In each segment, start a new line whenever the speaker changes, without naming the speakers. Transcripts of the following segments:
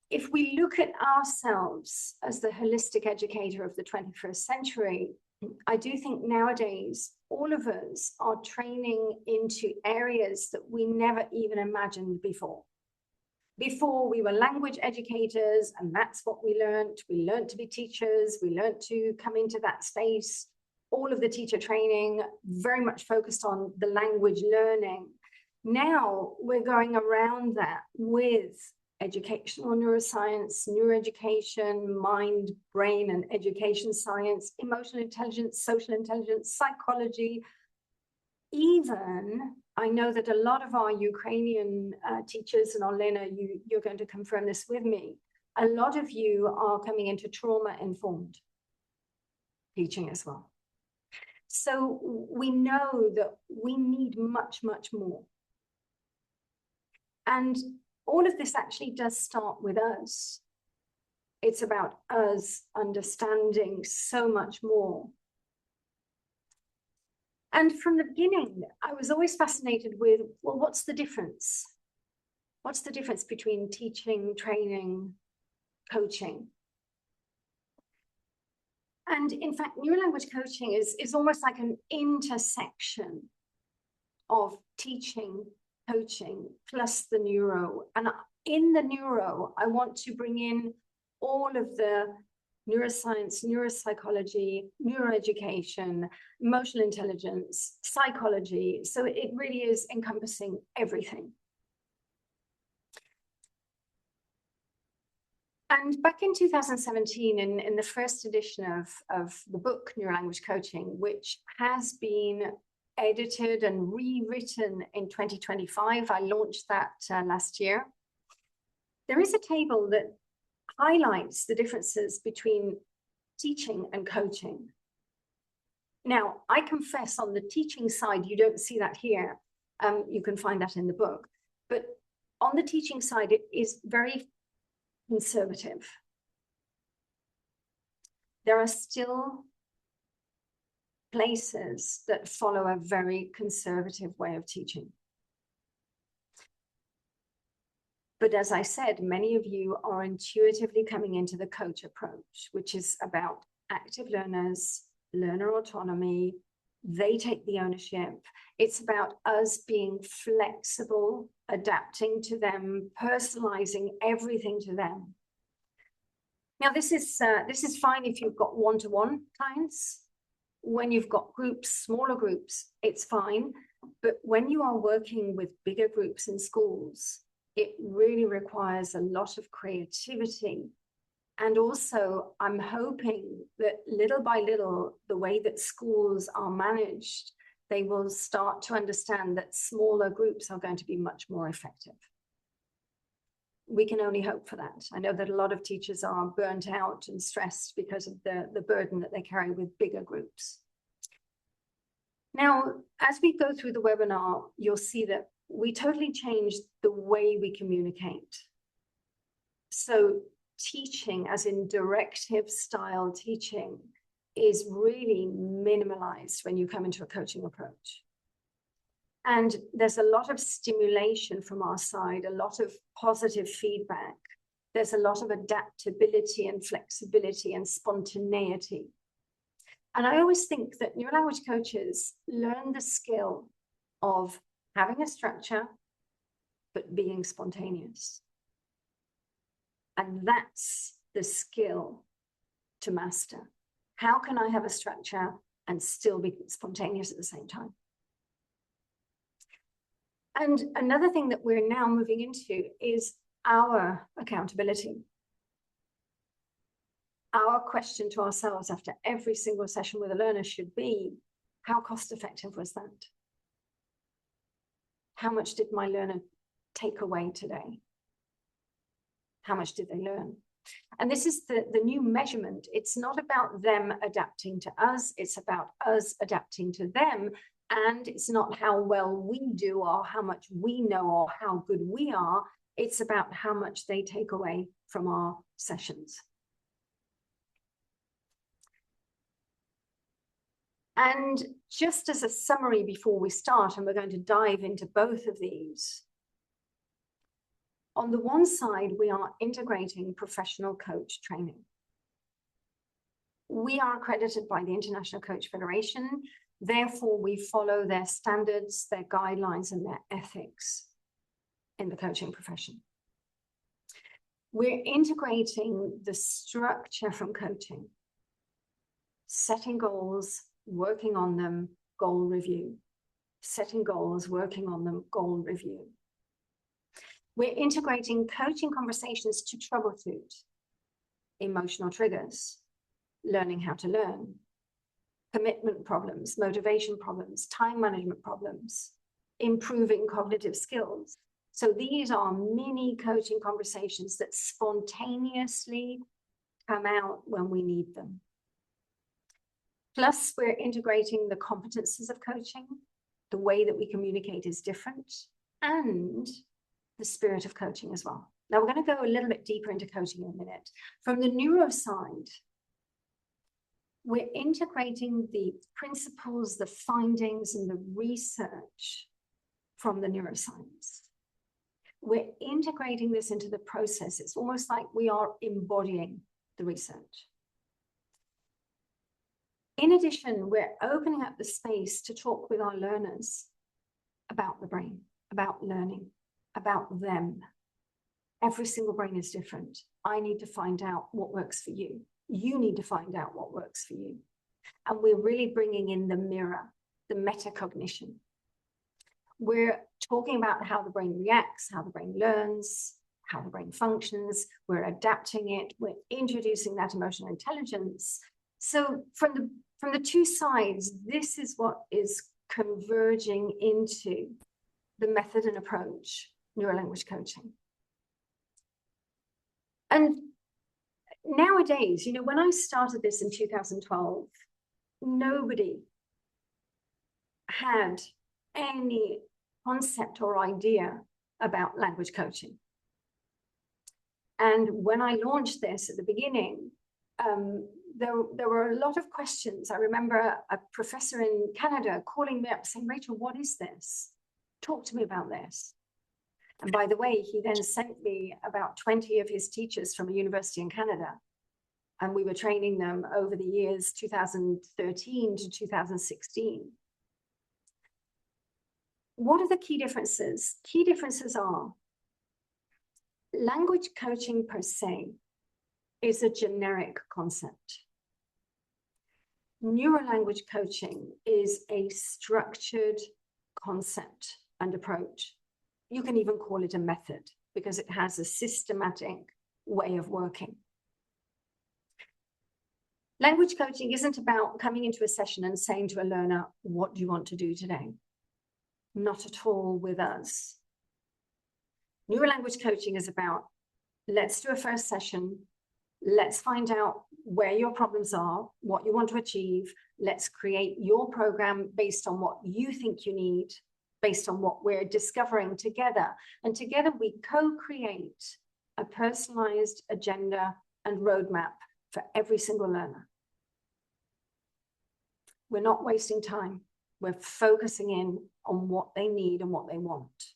if we look at ourselves as the holistic educator of the 21st century, I do think nowadays all of us are training into areas that we never even imagined before. Before, we were language educators, and that's what we learned. We learned to be teachers. We learned to come into that space. All of the teacher training very much focused on the language learning. Now we're going around that with educational neuroscience, neuroeducation, mind, brain, and education science, emotional intelligence, social intelligence, psychology. Even, I know that a lot of our Ukrainian teachers, and Olena, you're going to confirm this with me, a lot of you are coming into trauma-informed teaching as well. So we know that we need much, much more. And all of this actually does start with us. It's about us understanding so much more. And from the beginning, I was always fascinated with, well, what's the difference? What's the difference between teaching, training, coaching? And in fact, neurolanguage coaching is almost like an intersection of teaching, coaching, plus the neuro. And in the neuro, I want to bring in all of the neuroscience, neuropsychology, neuroeducation, emotional intelligence, psychology. So it really is encompassing everything. And back in 2017, in the first edition of the book, Neurolanguage Coaching, which has been edited and rewritten in 2025, I launched that last year. There is a table that highlights the differences between teaching and coaching. Now, I confess on the teaching side, you don't see that here. You can find that in the book. But on the teaching side, it is very conservative. There are still places that follow a very conservative way of teaching. But as I said, many of you are intuitively coming into the coach approach, which is about active learners, learner autonomy. They take the ownership. It's about us being flexible, adapting to them, personalizing everything to them. Now, this is fine if you've got one-to-one clients. When you've got groups, smaller groups, it's fine. But when you are working with bigger groups in schools, it really requires a lot of creativity. And also, I'm hoping that little by little, the way that schools are managed, they will start to understand that smaller groups are going to be much more effective. We can only hope for that. I know that a lot of teachers are burnt out and stressed because of the burden that they carry with bigger groups. Now, as we go through the webinar, you'll see that we totally changed the way we communicate. So teaching, as in directive style teaching, is really minimalized when you come into a coaching approach. And there's a lot of stimulation from our side, a lot of positive feedback. There's a lot of adaptability and flexibility and spontaneity. And I always think that neurolanguage coaches learn the skill of having a structure, but being spontaneous. And that's the skill to master. How can I have a structure and still be spontaneous at the same time? And another thing that we're now moving into is our accountability. Our question to ourselves after every single session with a learner should be, how cost effective was that? How much did my learner take away today? How much did they learn? And this is the new measurement. It's not about them adapting to us. It's about us adapting to them. And it's not how well we do or how much we know or how good we are. It's about how much they take away from our sessions. And just as a summary before we start, and we're going to dive into both of these, On the one side, we are integrating professional coach training. We are accredited by the International Coach Federation. Therefore, we follow their standards, their guidelines, and their ethics in the coaching profession. We're integrating the structure from coaching, setting goals, working on them, goal review. Setting goals, working on them, goal review. We're integrating coaching conversations to troubleshoot emotional triggers, learning how to learn, commitment problems, motivation problems, time management problems, improving cognitive skills. So these are mini coaching conversations that spontaneously come out when we need them. Plus, we're integrating the competences of coaching. The way that we communicate is different, and the spirit of coaching as well. Now, we're going to go a little bit deeper into coaching in a minute. From the neuro side, we're integrating the principles, the findings, and the research from the neuroscience. We're integrating this into the process. It's almost like we are embodying the research. In addition, we're opening up the space to talk with our learners about the brain, about learning, about them. Every single brain is different. I need to find out what works for you. You need to find out what works for you. And we're really bringing in the mirror, the metacognition. We're talking about how the brain reacts, how the brain learns, how the brain functions. We're adapting it. We're introducing that emotional intelligence. So from the two sides, this is what is converging into the method and approach, neurolanguage coaching. And nowadays, you know, when I started this in 2012, nobody had any concept or idea about language coaching. And when I launched this at the beginning, there were a lot of questions. I remember a professor in Canada calling me up saying, Rachel, what is this? Talk to me about this. And by the way, he then sent me about 20 of his teachers from a university in Canada. And we were training them over the years 2013 to 2016. What are the key differences? Key differences are language coaching per se is a generic concept. Neurolanguage coaching is a structured concept and approach. You can even call it a method because it has a systematic way of working. Language coaching isn't about coming into a session and saying to a learner, what do you want to do today? Not at all with us. Neurolanguage coaching is about, let's do a first session. Let's find out where your problems are, what you want to achieve. Let's create your program based on what you think you need, based on what we're discovering together. And together we co-create a personalized agenda and roadmap for every single learner. We're not wasting time. We're focusing in on what they need and what they want.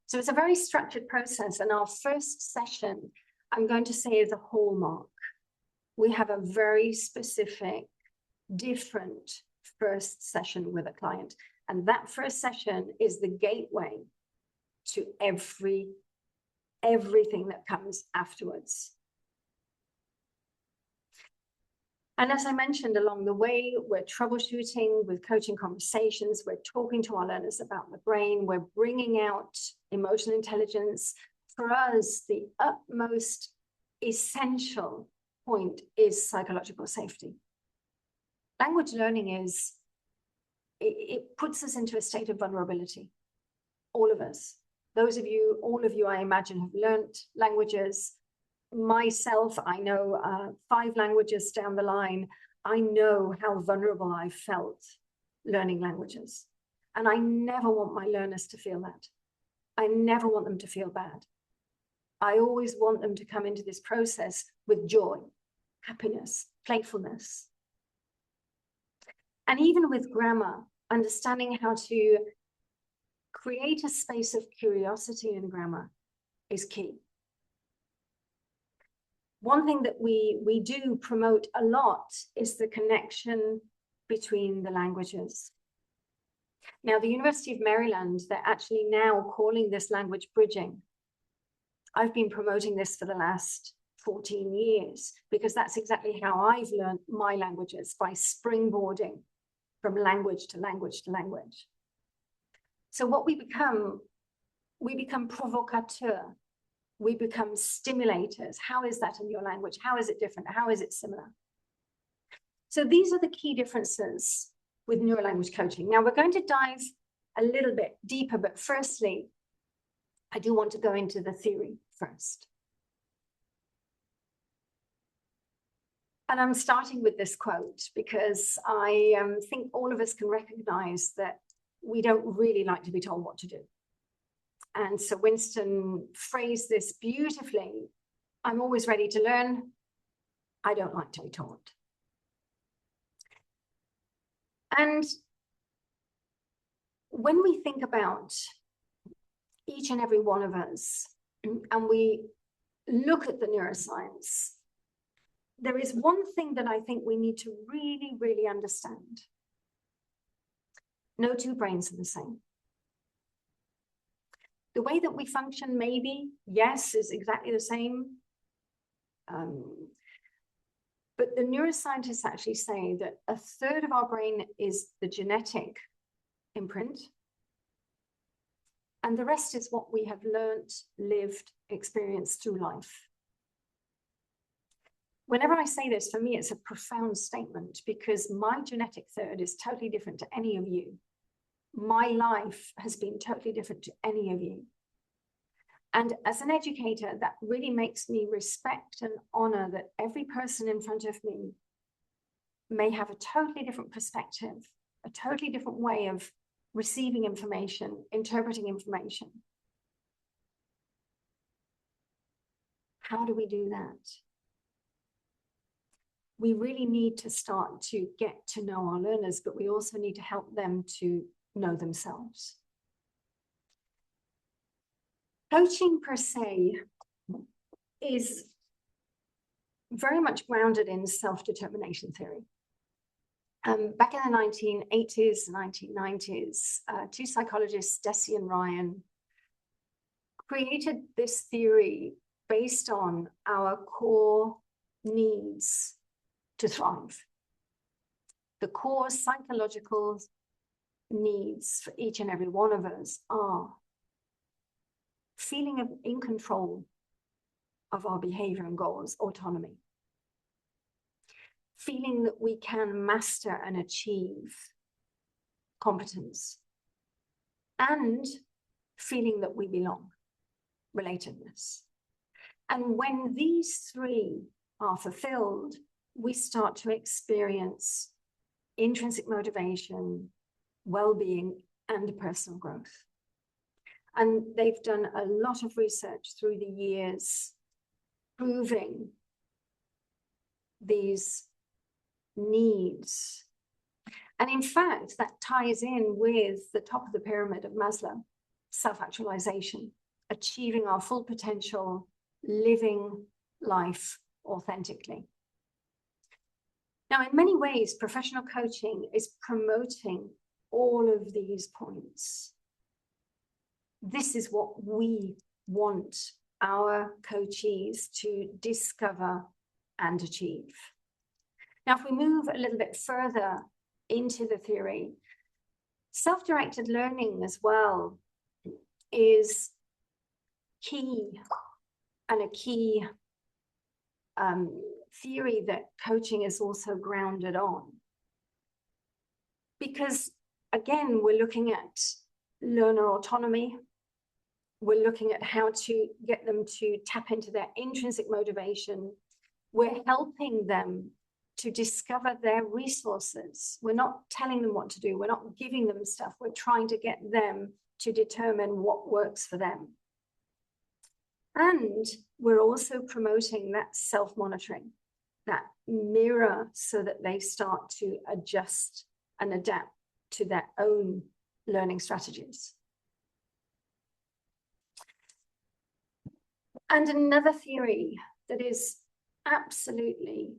So it's a very structured process. And our first session, I'm going to say, is a hallmark. We have a very specific, different first session with a client. And that first session is the gateway to everything that comes afterwards. And as I mentioned, along the way, we're troubleshooting with coaching conversations. We're talking to our learners about the brain. We're bringing out emotional intelligence. For us, the utmost essential point is psychological safety. Language learning is, it puts us into a state of vulnerability. All of us. Those of you, all of you, I imagine, have learned languages. Myself, I know 5 languages down the line. I know how vulnerable I felt learning languages. And I never want my learners to feel that. I never want them to feel bad. I always want them to come into this process with joy, happiness, playfulness. And even with grammar, understanding how to create a space of curiosity in grammar is key. One thing that we do promote a lot is the connection between the languages. Now, the University of Maryland, they're actually now calling this language bridging. I've been promoting this for the last 14 years because that's exactly how I've learned my languages, by springboarding from language to language to language. So what we become provocateur. We become stimulators. How is that in your language? How is it different? How is it similar? So these are the key differences with neurolanguage coaching. Now we're going to dive a little bit deeper, but firstly, I do want to go into the theory first. And I'm starting with this quote because I think all of us can recognize that we don't really like to be told what to do. And so Winston phrased this beautifully. I'm always ready to learn. I don't like to be taught. And when we think about each and every one of us, and we look at the neuroscience, there is one thing that I think we need to really, really understand. No two brains are the same. The way that we function, maybe, yes, is exactly the same. But the neuroscientists actually say that a third of our brain is the genetic imprint, and the rest is what we have learned, lived, experienced through life. Whenever I say this, for me, it's a profound statement because my genetic third is totally different to any of you. My life has been totally different to any of you. And as an educator, that really makes me respect and honor that every person in front of me may have a totally different perspective, a totally different way of receiving information, interpreting information. How do we do that? We really need to start to get to know our learners, but we also need to help them to know themselves. Coaching per se is very much grounded in self-determination theory. Back in the 1980s, 1990s, two psychologists, Deci and Ryan, created this theory based on our core needs to thrive. The core psychological needs for each and every one of us are feeling in control of our behavior and goals, autonomy. Feeling that we can master and achieve competence. And feeling that we belong, relatedness. And when these three are fulfilled, we start to experience intrinsic motivation, well-being, and personal growth. And they've done a lot of research through the years proving these needs. And in fact, that ties in with the top of the pyramid of Maslow, self-actualization, achieving our full potential, living life authentically. Now, in many ways, professional coaching is promoting all of these points. This is what we want our coachees to discover and achieve. Now, if we move a little bit further into the theory, self-directed learning as well is key, and a key theory that coaching is also grounded on. Because again, we're looking at learner autonomy. We're looking at how to get them to tap into their intrinsic motivation. We're helping them to discover their resources. We're not telling them what to do. We're not giving them stuff. We're trying to get them to determine what works for them. And we're also promoting that self-monitoring, that mirror, so that they start to adjust and adapt to their own learning strategies. And another theory that is absolutely,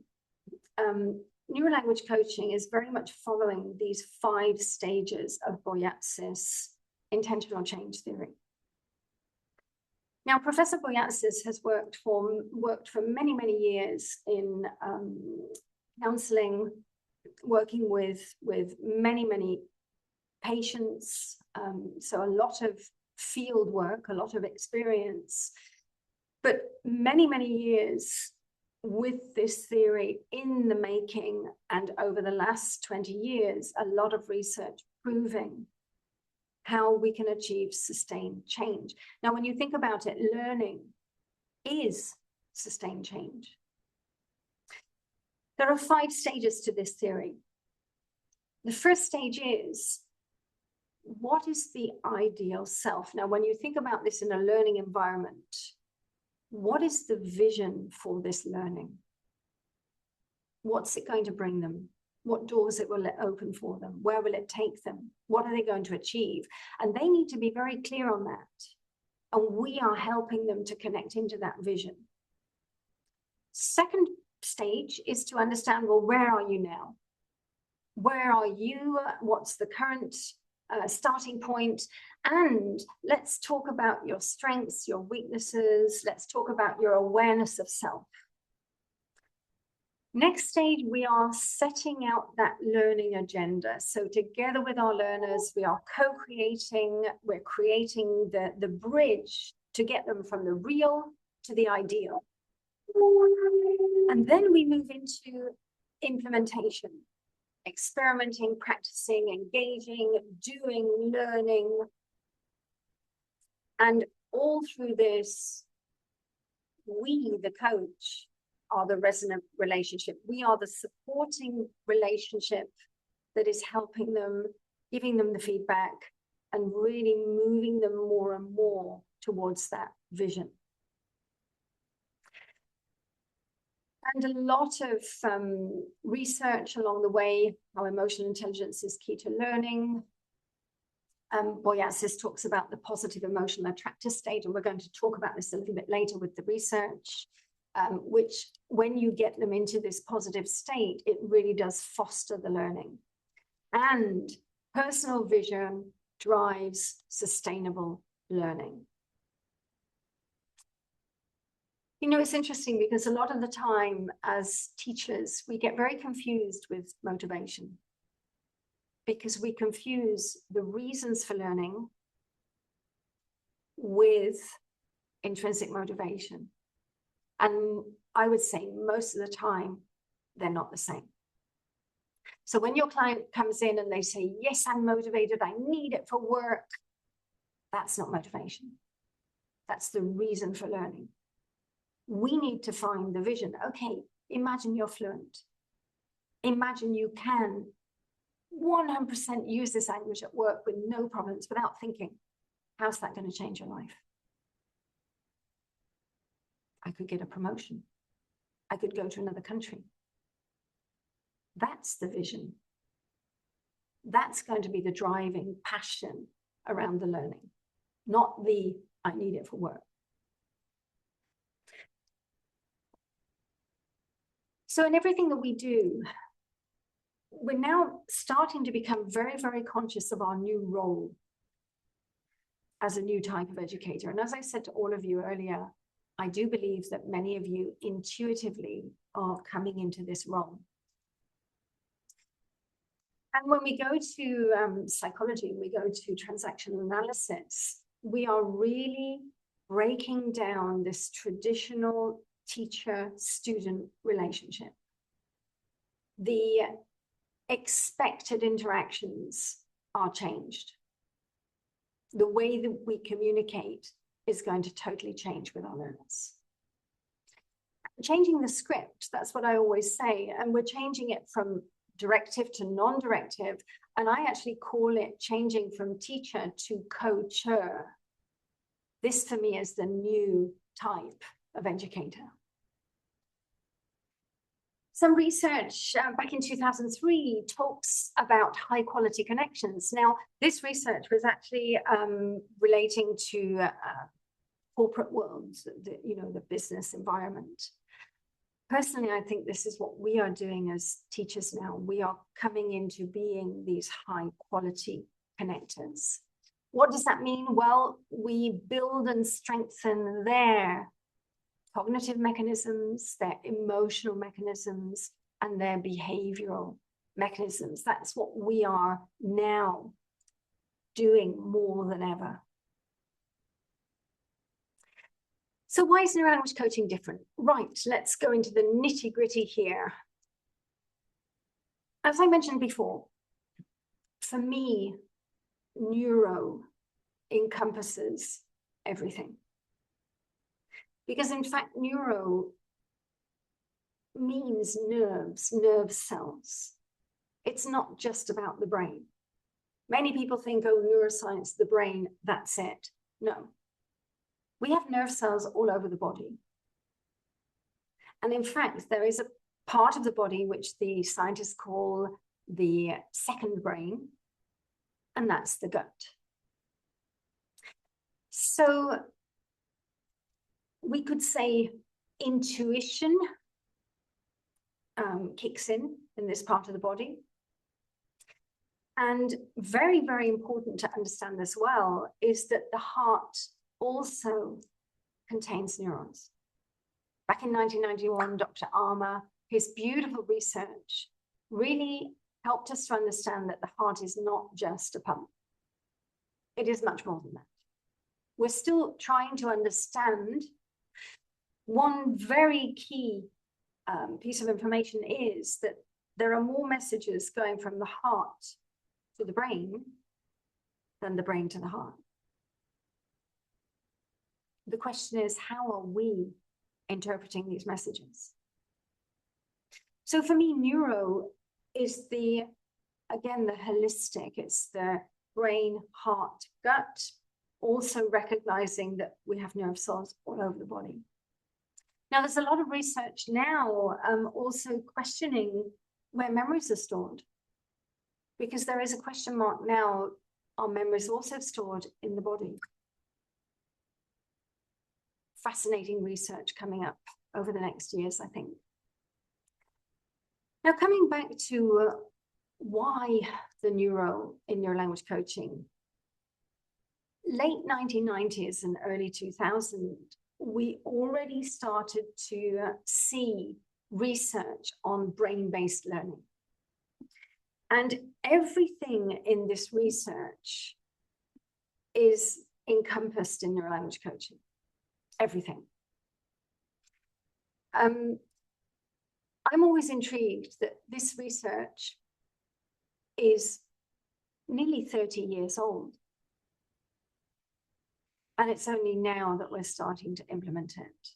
neurolanguage coaching is very much following these 5 stages of Boyatzis intentional change theory. Now, Professor Boyatzis has worked for many, many years in counseling, working with many, many patients. So a lot of field work, a lot of experience, but many, many years with this theory in the making, and over the last 20 years, a lot of research proving how we can achieve sustained change. Now, when you think about it, learning is sustained change. There are 5 stages to this theory. The first stage is, what is the ideal self? Now, when you think about this in a learning environment, what is the vision for this learning? What's it going to bring them? What doors it will open for them? Where will it take them? What are they going to achieve? And they need to be very clear on that. And we are helping them to connect into that vision. Second stage is to understand, well, where are you now? Where are you? What's the current starting point? And let's talk about your strengths, your weaknesses. Let's talk about your awareness of self. Next stage, we are setting out that learning agenda. So together with our learners, we are co-creating, we're creating the bridge to get them from the real to the ideal. And then we move into implementation, experimenting, practicing, engaging, doing, learning. And all through this, we, the coach, are the resonant relationship. We are the supporting relationship that is helping them, giving them the feedback, and really moving them more and more towards that vision. And a lot of research along the way, how emotional intelligence is key to learning. Boyatzis talks about the positive emotional attractor state, and we're going to talk about this a little bit later with the research. Which, when you get them into this positive state, it really does foster the learning. And personal vision drives sustainable learning. You know, it's interesting because a lot of the time as teachers, we get very confused with motivation, because we confuse the reasons for learning with intrinsic motivation. And I would say most of the time, they're not the same. So when your client comes in and they say, yes, I'm motivated, I need it for work, that's not motivation. That's the reason for learning. We need to find the vision. Okay, imagine you're fluent. Imagine you can 100% use this language at work with no problems, without thinking, how's that going to change your life? I could get a promotion. I could go to another country. That's the vision. That's going to be the driving passion around the learning, not the I need it for work. So in everything that we do, we're now starting to become very, very conscious of our new role as a new type of educator. And as I said to all of you earlier, I do believe that many of you intuitively are coming into this role. And when we go to psychology, we go to transactional analysis, we are really breaking down this traditional teacher-student relationship. The expected interactions are changed. The way that we communicate is going to totally change with our learners. Changing the script, that's what I always say, and we're changing it from directive to non-directive, and I actually call it changing from teacher to coacher. This for me is the new type of educator. Some research back in 2003 talks about high quality connections. Now, this research was actually relating to corporate world, the business environment. Personally, I think this is what we are doing as teachers now. We are coming into being these high quality connectors. What does that mean? Well, we build and strengthen their cognitive mechanisms, their emotional mechanisms, and their behavioral mechanisms. That's what we are now doing more than ever. So why is neurolanguage coaching different? Right, let's go into the nitty-gritty here. As I mentioned before, for me, neuro encompasses everything. Because in fact, neuro means nerves, nerve cells. It's not just about the brain. Many people think, oh, neuroscience, the brain, that's it. No. We have nerve cells all over the body. And in fact, there is a part of the body which the scientists call the second brain, and that's the gut. So we could say intuition kicks in this part of the body. And very, very important to understand as well is that the heart also contains neurons. Back in 1991, Dr. Armour, his beautiful research really helped us to understand that the heart is not just a pump. It is much more than that. We're still trying to understand. One very key piece of information is that there are more messages going from the heart to the brain than the brain to the heart. The question is, how are we interpreting these messages? So for me, neuro is again, the holistic. It's the brain, heart, gut, also recognizing that we have nerve cells all over the body. Now, there's a lot of research now also questioning where memories are stored, because there is a question mark now, are memories also stored in the body? Fascinating research coming up over the next years, I think. Now, coming back to why the neuro in neurolanguage coaching. Late 1990s and early 2000s, we already started to see research on brain-based learning. And everything in this research is encompassed in neurolanguage coaching. Everything. I'm always intrigued that this research is nearly 30 years old. And it's only now that we're starting to implement it.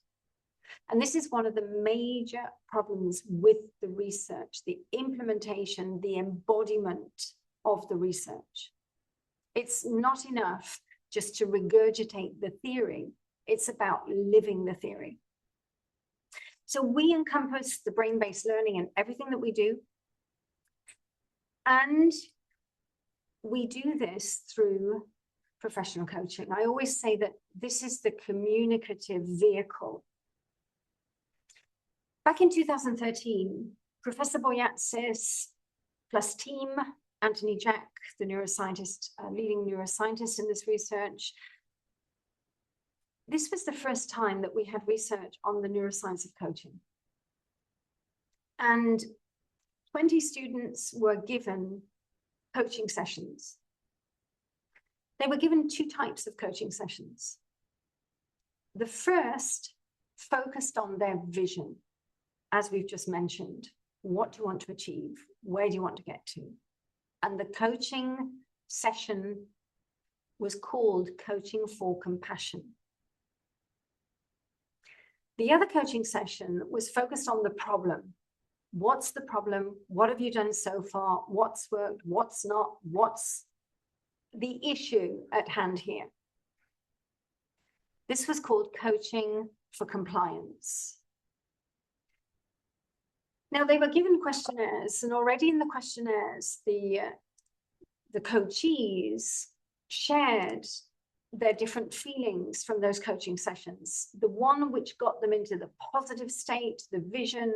And this is one of the major problems with the research, the implementation, the embodiment of the research. It's not enough just to regurgitate the theory. It's about living the theory. So we encompass the brain-based learning in everything that we do. And we do this through professional coaching. I always say that this is the communicative vehicle. Back in 2013, Professor Boyatsis plus team, Anthony Jack, the neuroscientist, leading neuroscientist in this research, this was the first time that we had research on the neuroscience of coaching. And 20 students were given coaching sessions. They were given two types of coaching sessions. The first focused on their vision, as we've just mentioned. What do you want to achieve? Where do you want to get to? And the coaching session was called Coaching for Compassion. The other coaching session was focused on the problem. What's the problem? What have you done so far? What's worked? What's not? What's the issue at hand here? This was called Coaching for Compliance. Now, they were given questionnaires, and already in the questionnaires, the coachees shared their different feelings from those coaching sessions. The one which got them into the positive state, the vision,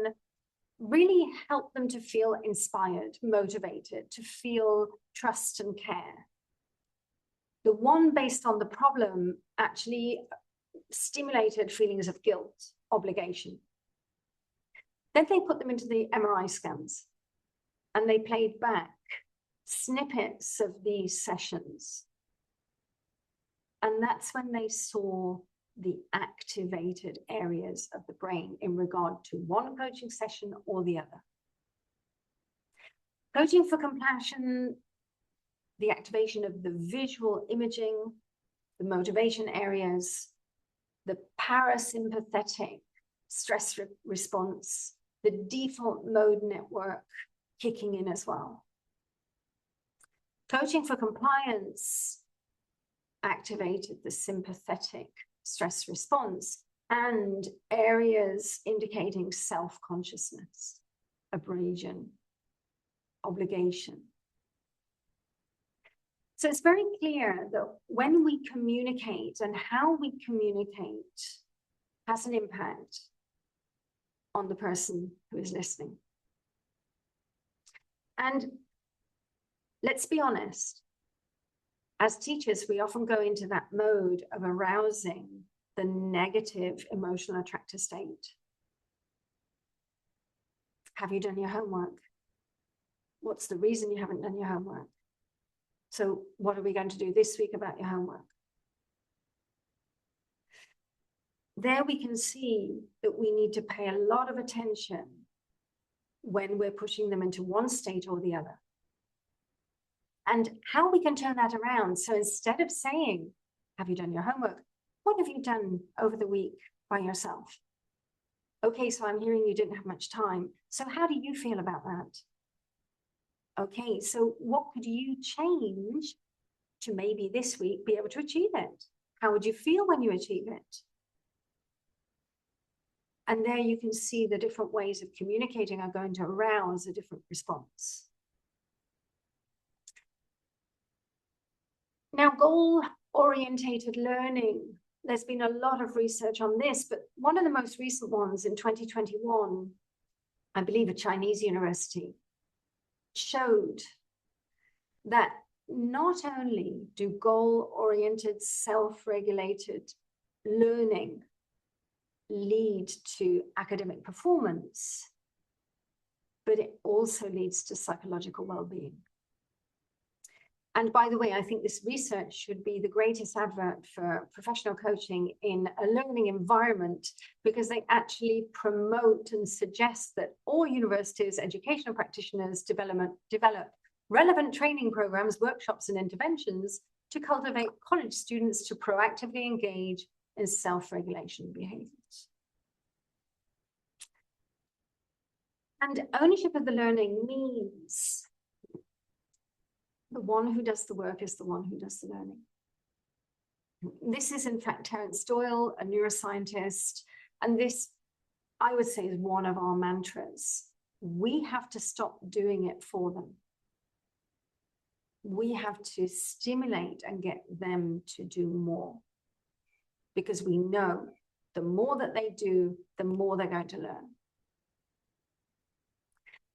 really helped them to feel inspired, motivated, to feel trust and care. The one based on the problem actually stimulated feelings of guilt, obligation. Then they put them into the MRI scans and they played back snippets of these sessions. And that's when they saw the activated areas of the brain in regard to one coaching session or the other. Coaching for compassion, the activation of the visual imaging, the motivation areas, the parasympathetic stress response, the default mode network kicking in as well. Coaching for compliance activated the sympathetic stress response and areas indicating self-consciousness, abrasion, obligation. So it's very clear that when we communicate and how we communicate has an impact on the person who is listening. And let's be honest, as teachers, we often go into that mode of arousing the negative emotional attractor state. Have you done your homework? What's the reason you haven't done your homework? So what are we going to do this week about your homework? There we can see that we need to pay a lot of attention when we're pushing them into one state or the other. And how we can turn that around. So instead of saying, have you done your homework? What have you done over the week by yourself? Okay, so I'm hearing you didn't have much time. So how do you feel about that? Okay, so what could you change to maybe this week be able to achieve it? How would you feel when you achieve it? And there you can see the different ways of communicating are going to arouse a different response. Now, goal-orientated learning, there's been a lot of research on this, but one of the most recent ones in 2021, I believe a Chinese university, showed that not only do goal-oriented, self-regulated learning lead to academic performance, but it also leads to psychological well-being. And by the way, I think this research should be the greatest advert for professional coaching in a learning environment, because they actually promote and suggest that all universities, educational practitioners develop relevant training programs, workshops, and interventions to cultivate college students to proactively engage in self-regulation behaviors. And ownership of the learning means the one who does the work is the one who does the learning. This is, in fact, Terence Doyle, a neuroscientist, and this, I would say, is one of our mantras. We have to stop doing it for them. We have to stimulate and get them to do more, because we know the more that they do, the more they're going to learn.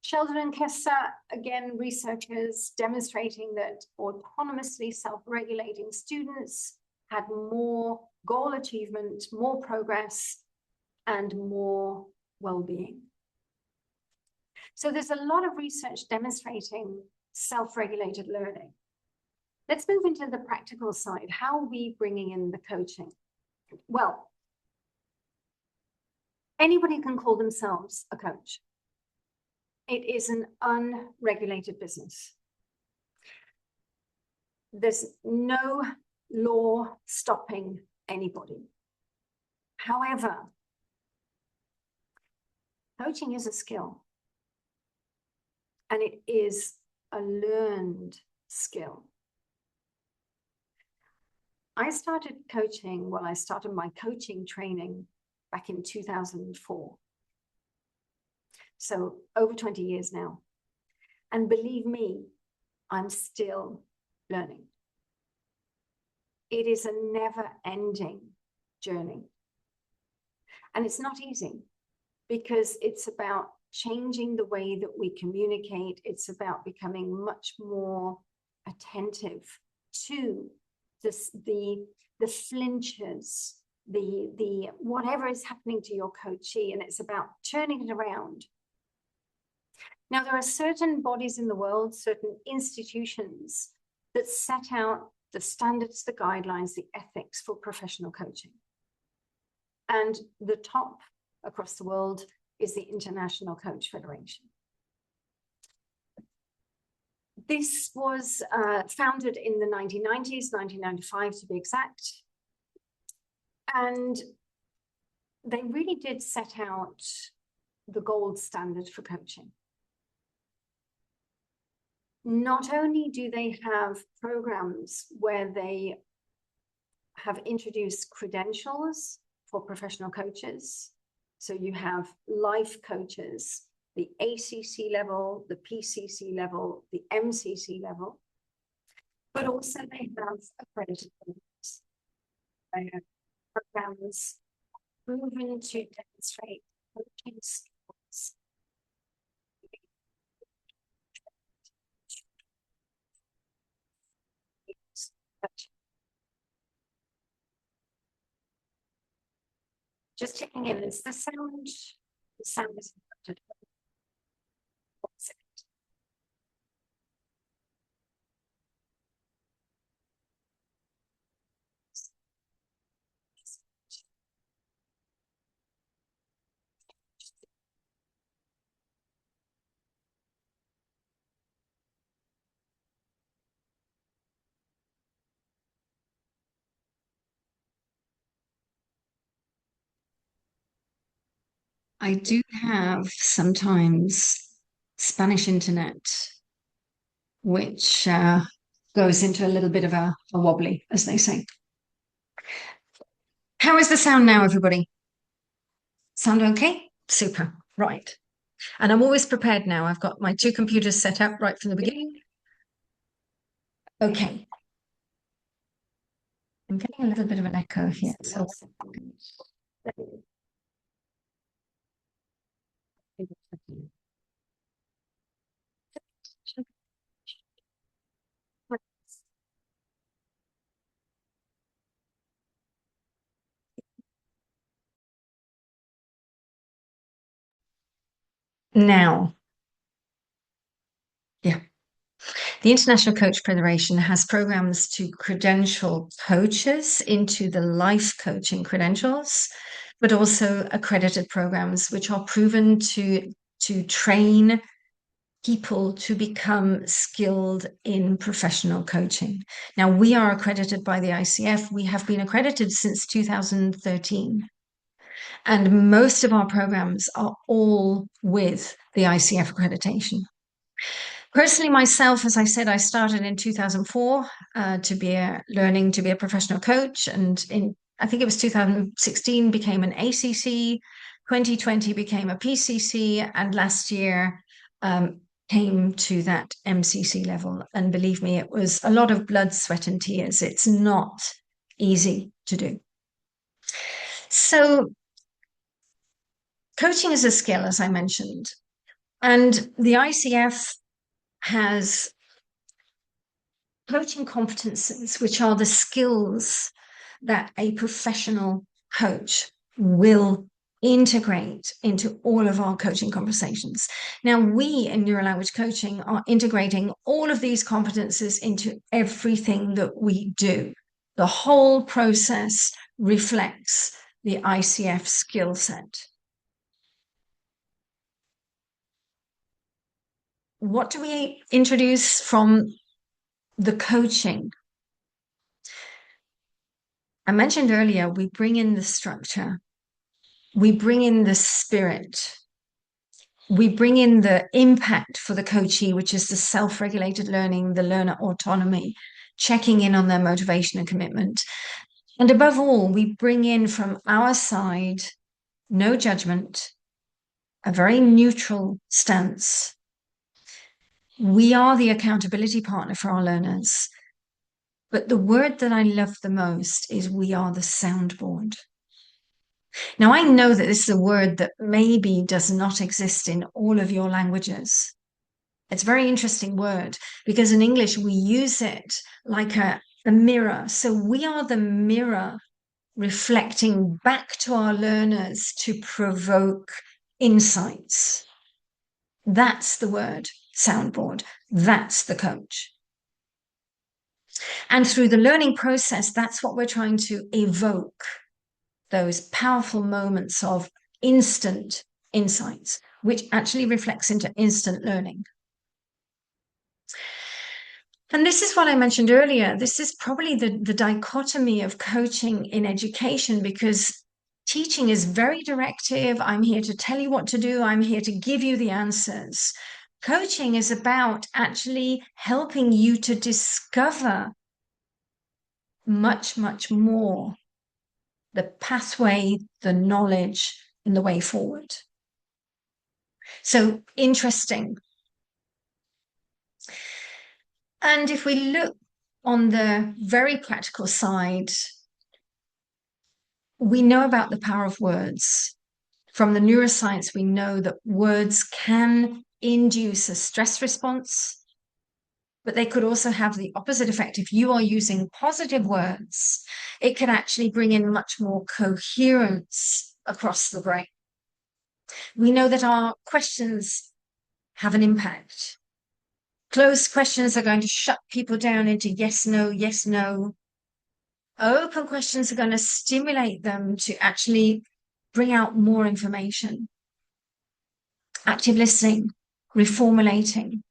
Sheldon and Kessa, again, researchers demonstrating that autonomously self-regulating students had more goal achievement, more progress, and more well-being. So there's a lot of research demonstrating self-regulated learning. Let's move into the practical side. How are we bringing in the coaching? Well, anybody can call themselves a coach. It is an unregulated business. There's no law stopping anybody. However, coaching is a skill, and it is a learned skill. I started coaching, I started my coaching training back in 2004. So over 20 years now. And believe me, I'm still learning. It is a never-ending journey. And it's not easy because it's about changing the way that we communicate. It's about becoming much more attentive to the flinches, the whatever is happening to your coachee, and it's about turning it around. Now, there are certain bodies in the world, certain institutions that set out the standards, the guidelines, the ethics for professional coaching. And the top across the world is the International Coach Federation. This was founded in the 1990s, 1995 to be exact. And they really did set out the gold standard for coaching. Not only do they have programs where they have introduced credentials for professional coaches, so you have life coaches, the ACC level, the PCC level, the MCC level, but also they have accredited programs. They have programs proven to demonstrate coaching skills. Just checking in, is the sound? The sound is interrupted. I do have sometimes Spanish internet, which goes into a little bit of a wobbly, as they say. How is the sound now, everybody? Sound okay? Super. Right. And I'm always prepared now. I've got my two computers set up right from the beginning. Okay. I'm getting a little bit of an echo here. So now, yeah. The International Coach Federation has programs to credential coaches into the life coaching credentials, but also accredited programs which are proven to train people to become skilled in professional coaching. Now, we are accredited by the ICF. We have been accredited since 2013. And most of our programs are all with the ICF accreditation. Personally, myself, as I said, I started in 2004 learning to be a professional coach. And I think it was 2016 became an ACC, 2020 became a PCC, and last year came to that MCC level. And believe me, it was a lot of blood, sweat, and tears. It's not easy to do. So coaching is a skill, as I mentioned, and the ICF has coaching competences, which are the skills that a professional coach will integrate into all of our coaching conversations. Now, we in Neurolanguage Coaching are integrating all of these competences into everything that we do. The whole process reflects the ICF skill set. What do we introduce from the coaching? I mentioned earlier, we bring in the structure, we bring in the spirit, we bring in the impact for the coachee, which is the self-regulated learning, the learner autonomy, checking in on their motivation and commitment. And above all, we bring in from our side, no judgment, a very neutral stance. We are the accountability partner for our learners.
But the word that I love the most is we are the soundboard. Now, I know that this is a word that maybe does not exist in all of your languages. It's a very interesting word because in English we use it like a mirror. So we are the mirror reflecting back to our learners to provoke insights. That's the word soundboard. That's the coach. And through the learning process, that's what we're trying to evoke, those powerful moments of instant insights, which actually reflects into instant learning. And this is what I mentioned earlier. This is probably the dichotomy of coaching in education, because teaching is very directive. I'm here to tell you what to do. I'm here to give you the answers. Coaching is about actually helping you to discover much, much more the pathway, the knowledge, and the way forward. So interesting. And if we look on the very practical side, we know about the power of words. From the neuroscience, we know that words can induce a stress response, but they could also have the opposite effect. If you are using positive words, it can actually bring in much more coherence across the brain. We know that our questions have an impact. Closed questions are going to shut people down into yes, no, yes, no. Open questions are going to stimulate them to actually bring out more information. Active listening, reformulating,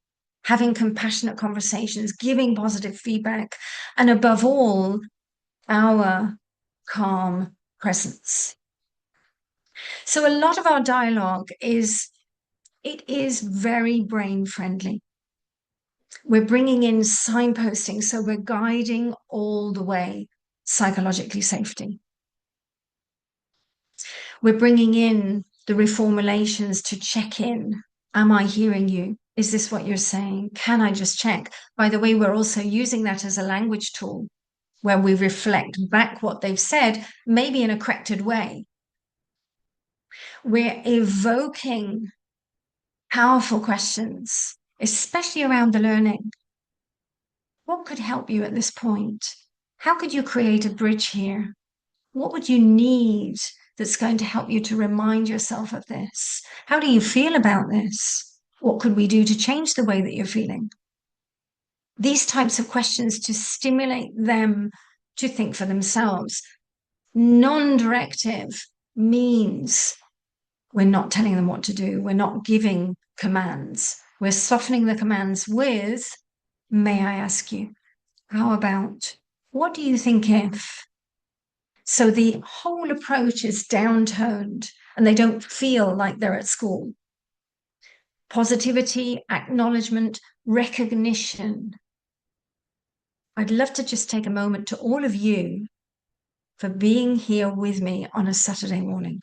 having compassionate conversations, giving positive feedback, and above all, our calm presence. So a lot of our dialogue is very brain friendly. We're bringing in signposting, so we're guiding all the way psychologically safety. We're bringing in the reformulations to check in. Am I hearing you? Is this what you're saying? Can I just check? By the way, we're also using that as a language tool where we reflect back what they've said, maybe in a corrected way. We're evoking powerful questions, especially around the learning. What could help you at this point? How could you create a bridge here? What would you need that's going to help you to remind yourself of this? How do you feel about this? What could we do to change the way that you're feeling? These types of questions to stimulate them to think for themselves. Non-directive means we're not telling them what to do. We're not giving commands. We're softening the commands with, may I ask you, how about, what do you think if? So the whole approach is downtoned and they don't feel like they're at school. Positivity, acknowledgement, recognition. I'd love to just take a moment to all of you for being here with me on a Saturday morning.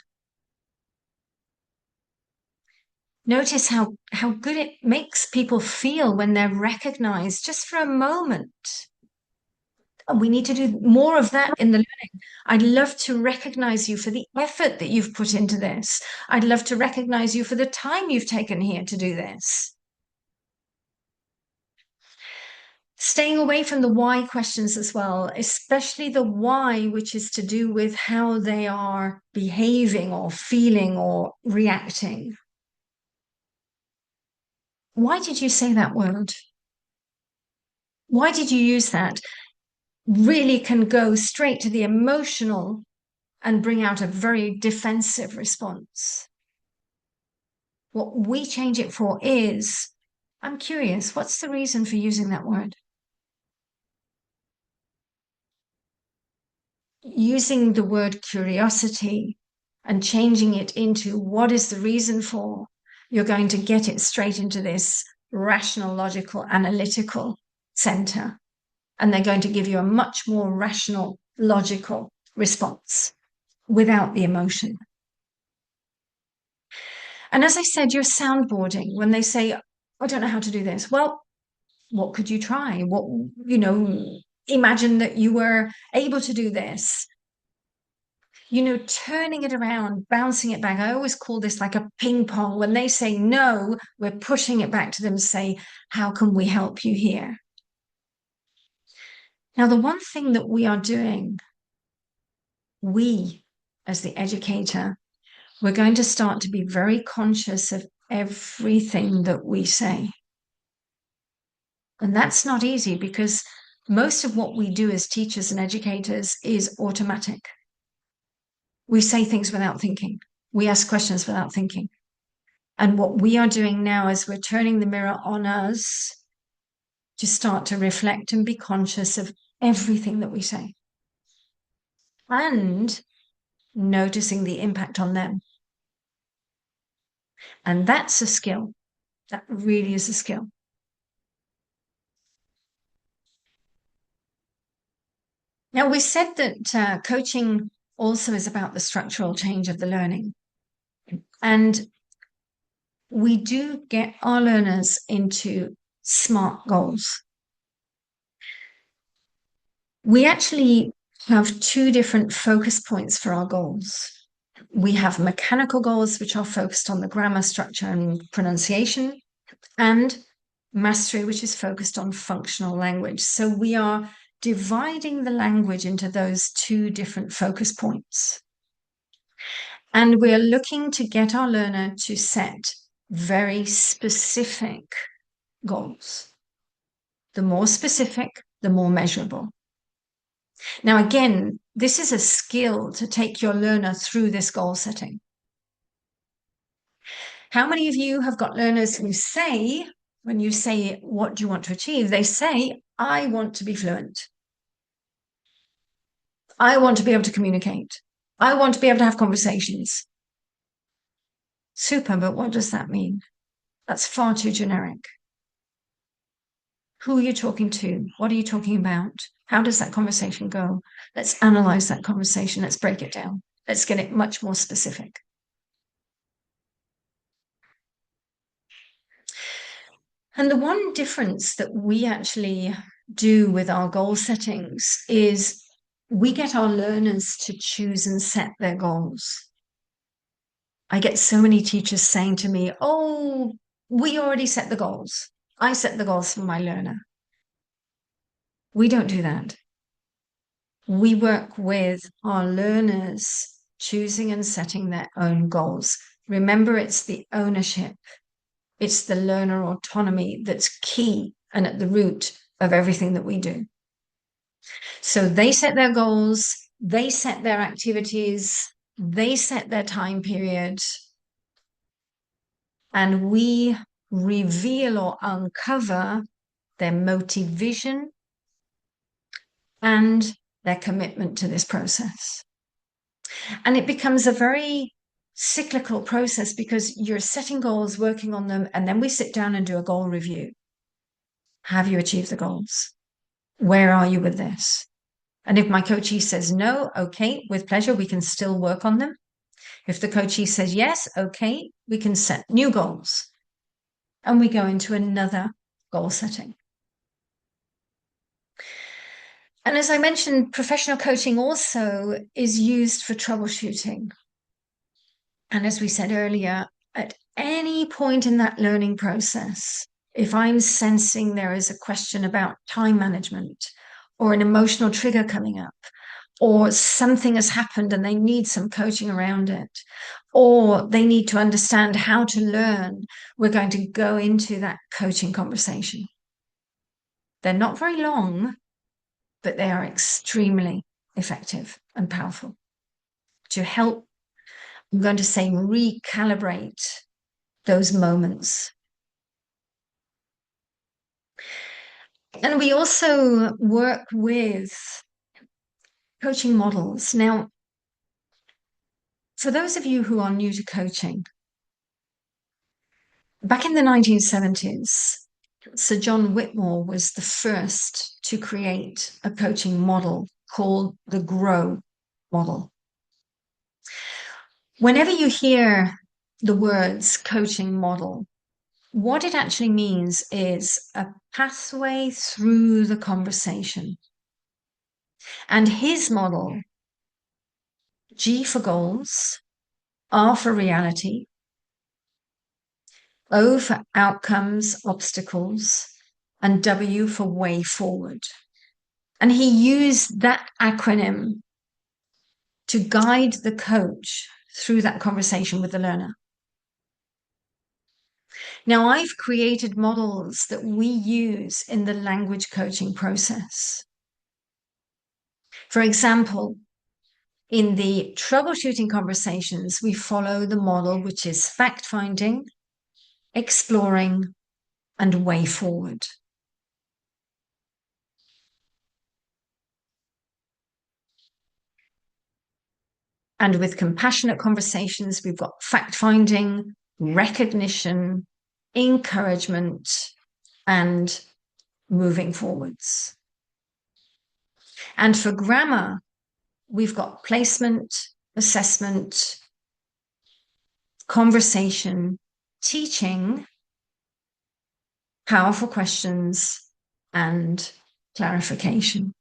Notice how good it makes people feel when they're recognized just for a moment. And we need to do more of that in the learning. I'd love to recognize you for the effort that you've put into this. I'd love to recognize you for the time you've taken here to do this. Staying away from the why questions as well, especially the why, which is to do with how they are behaving or feeling or reacting. Why did you say that word? Why did you use that? Really can go straight to the emotional and bring out a very defensive response. What we change it for is, I'm curious, what's the reason for using that word? Using the word curiosity and changing it into what is the reason for, you're going to get it straight into this rational, logical, analytical center. And they're going to give you a much more rational, logical response without the emotion. And as I said, you're soundboarding when they say, I don't know how to do this. Well, what could you try? What, imagine that you were able to do this, turning it around, bouncing it back. I always call this like a ping pong. When they say no, we're pushing it back to them to say, how can we help you here? Now, the one thing that we are doing, we as the educator, we're going to start to be very conscious of everything that we say. And that's not easy because most of what we do as teachers and educators is automatic. We say things without thinking. We ask questions without thinking. And what we are doing now is we're turning the mirror on us to start to reflect and be conscious of everything that we say and noticing the impact on them. And that's a skill. That really is a skill. Now, we said that coaching also is about the structural change of the learning. And we do get our learners into SMART goals. We actually have two different focus points for our goals. We have mechanical goals, which are focused on the grammar, structure, and pronunciation, and mastery, which is focused on functional language. So we are dividing the language into those two different focus points. And we're looking to get our learner to set very specific goals. The more specific, the more measurable. Now, again, this is a skill to take your learner through this goal setting. How many of you have got learners who say, when you say, what do you want to achieve? They say, I want to be fluent. I want to be able to communicate. I want to be able to have conversations. Super, but what does that mean? That's far too generic. Who are you talking to? What are you talking about? How does that conversation go? Let's analyze that conversation. Let's break it down. Let's get it much more specific. And the one difference that we actually do with our goal settings is we get our learners to choose and set their goals. I get so many teachers saying to me, oh, we already set the goals. I set the goals for my learner. We don't do that. We work with our learners choosing and setting their own goals. Remember, it's the ownership. It's the learner autonomy that's key and at the root of everything that we do. So they set their goals, they set their activities, they set their time period, and we reveal or uncover their motivation and their commitment to this process. And it becomes a very cyclical process because you're setting goals, working on them, and then we sit down and do a goal review. Have you achieved the goals? Where are you with this? And if my coachee says no, okay, with pleasure, we can still work on them. If the coachee says yes, okay, we can set new goals. And we go into another goal setting. And as I mentioned, professional coaching also is used for troubleshooting. And as we said earlier, at any point in that learning process, if I'm sensing there is a question about time management or an emotional trigger coming up, or something has happened and they need some coaching around it, or they need to understand how to learn, we're going to go into that coaching conversation. They're not very long, but they are extremely effective and powerful to help, I'm going to say, recalibrate those moments. And we also work with coaching models. Now, for those of you who are new to coaching, back in the 1970s, Sir John Whitmore was the first to create a coaching model called the GROW model. Whenever you hear the words coaching model, what it actually means is a pathway through the conversation. And his model, G for goals, R for reality, O for outcomes, obstacles, and W for way forward. And he used that acronym to guide the coach through that conversation with the learner. Now, I've created models that we use in the language coaching process. For example, in the troubleshooting conversations, we follow the model, which is fact-finding, exploring, and way forward. And with compassionate conversations, we've got fact-finding, recognition, encouragement, and moving forwards. And for grammar, we've got placement, assessment, conversation, teaching, powerful questions, and clarification.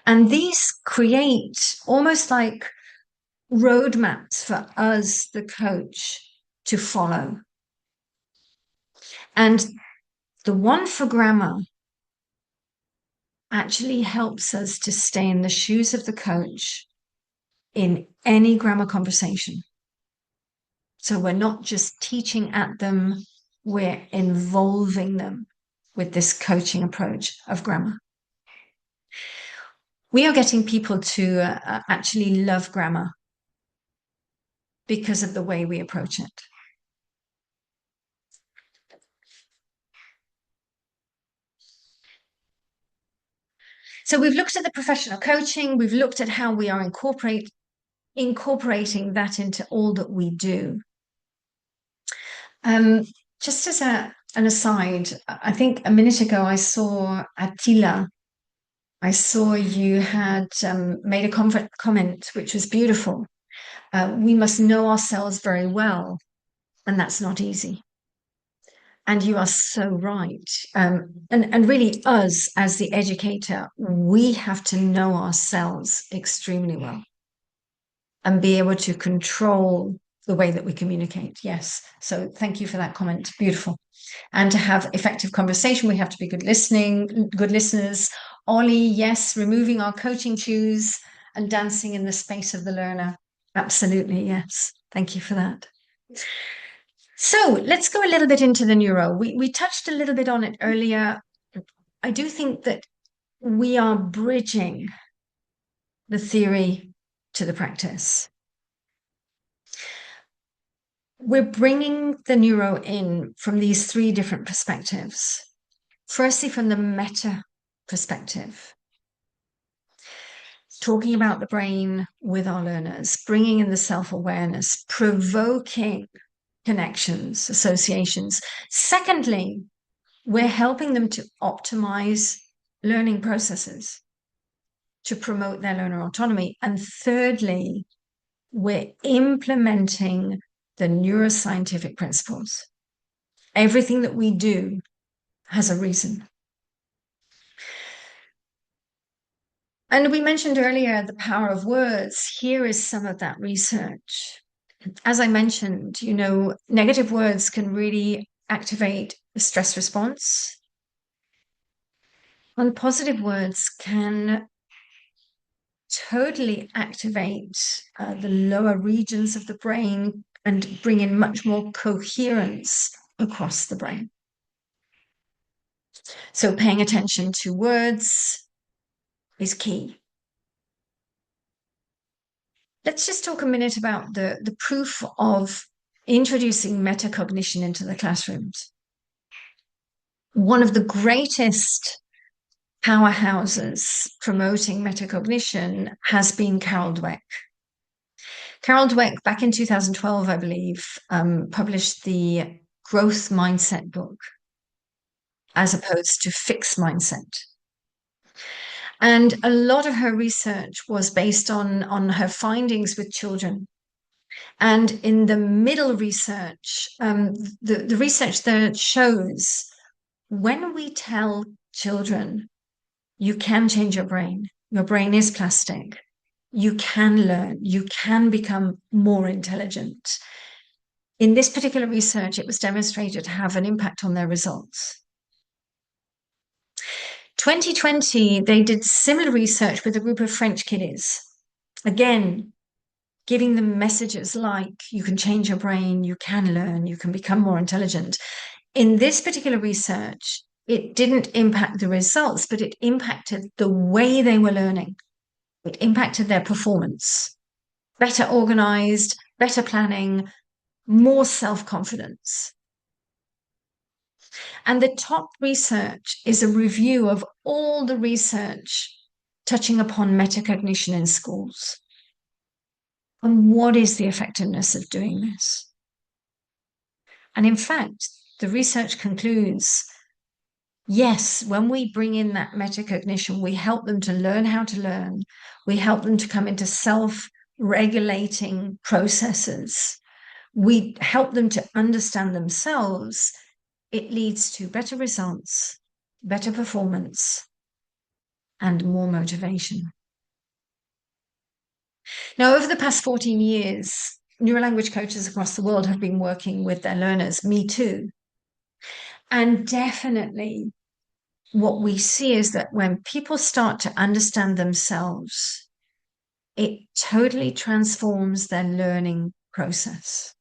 And these create almost like roadmaps for us, the coach, to follow. And the one for grammar actually helps us to stay in the shoes of the coach in any grammar conversation. So we're not just teaching at them, we're involving them with this coaching approach of grammar. We are getting people to actually love grammar because of the way we approach it. So we've looked at the professional coaching, we've looked at how we are incorporating that into all that we do. Just as an aside, I think a minute ago I saw Attila. I saw you had made a comment which was beautiful. We must know ourselves very well, and that's not easy. And you are so right. And really, us as the educator, we have to know ourselves extremely well and be able to control the way that we communicate. Yes. So thank you for that comment. Beautiful. And to have effective conversation, we have to be good listeners. Ollie, yes, removing our coaching shoes and dancing in the space of the learner. Absolutely, yes. Thank you for that. So let's go a little bit into the neuro. We touched a little bit on it earlier. I do think that we are bridging the theory to the practice. We're bringing the neuro in from these three different perspectives. Firstly, from the meta perspective, talking about the brain with our learners, bringing in the self-awareness, provoking connections, associations. Secondly, we're helping them to optimize learning processes to promote their learner autonomy. And thirdly, we're implementing the neuroscientific principles. Everything that we do has a reason. And we mentioned earlier the power of words. Here is some of that research. As I mentioned, negative words can really activate the stress response. And positive words can totally activate the lower regions of the brain and bring in much more coherence across the brain. So paying attention to words is key. Let's just talk a minute about the proof of introducing metacognition into the classrooms. One of the greatest powerhouses promoting metacognition has been Carol Dweck. Carol Dweck, back in 2012, I believe, published the growth mindset book as opposed to fixed mindset. And a lot of her research was based on her findings with children. And in the middle research, the research there shows when we tell children You can change your brain. Your brain is plastic. You can learn. You can become more intelligent. In this particular research, it was demonstrated to have an impact on their results. 2020, they did similar research with a group of French kiddies. Again, giving them messages like you can change your brain, you can learn, you can become more intelligent. In this particular research, it didn't impact the results, but it impacted the way they were learning. It impacted their performance. Better organized, better planning, more self-confidence. And the top research is a review of all the research touching upon metacognition in schools. And what is the effectiveness of doing this? And in fact, the research concludes, yes, when we bring in that metacognition, we help them to learn how to learn. We help them to come into self-regulating processes. We help them to understand themselves. It leads to better results, better performance, and more motivation. Now, over the past 14 years, neurolanguage coaches across the world have been working with their learners, me too. And definitely what we see is that when people start to understand themselves, it totally transforms their learning process.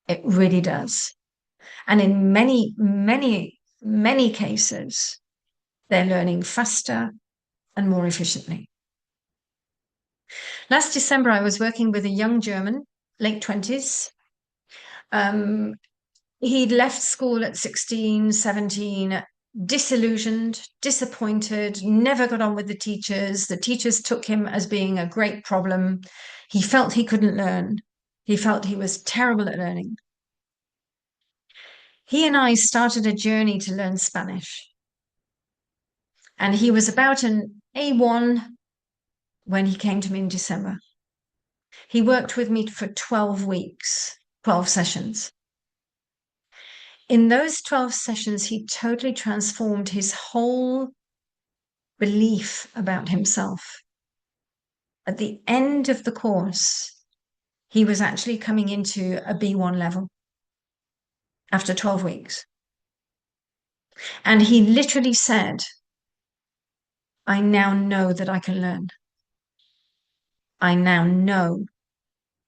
It really does. And in many, many, many cases, they're learning faster and more efficiently. Last December, I was working with a young German, late 20s. He'd left school at 16, 17, disillusioned, disappointed, never got on with the teachers. The teachers took him as being a great problem. He felt he couldn't learn. He felt he was terrible at learning. He and I started a journey to learn Spanish. And he was about an A1 when he came to me in December. He worked with me for 12 weeks, 12 sessions. In those 12 sessions, he totally transformed his whole belief about himself. At the end of the course, he was actually coming into a B1 level after 12 weeks. And he literally said, I now know that I can learn. I now know,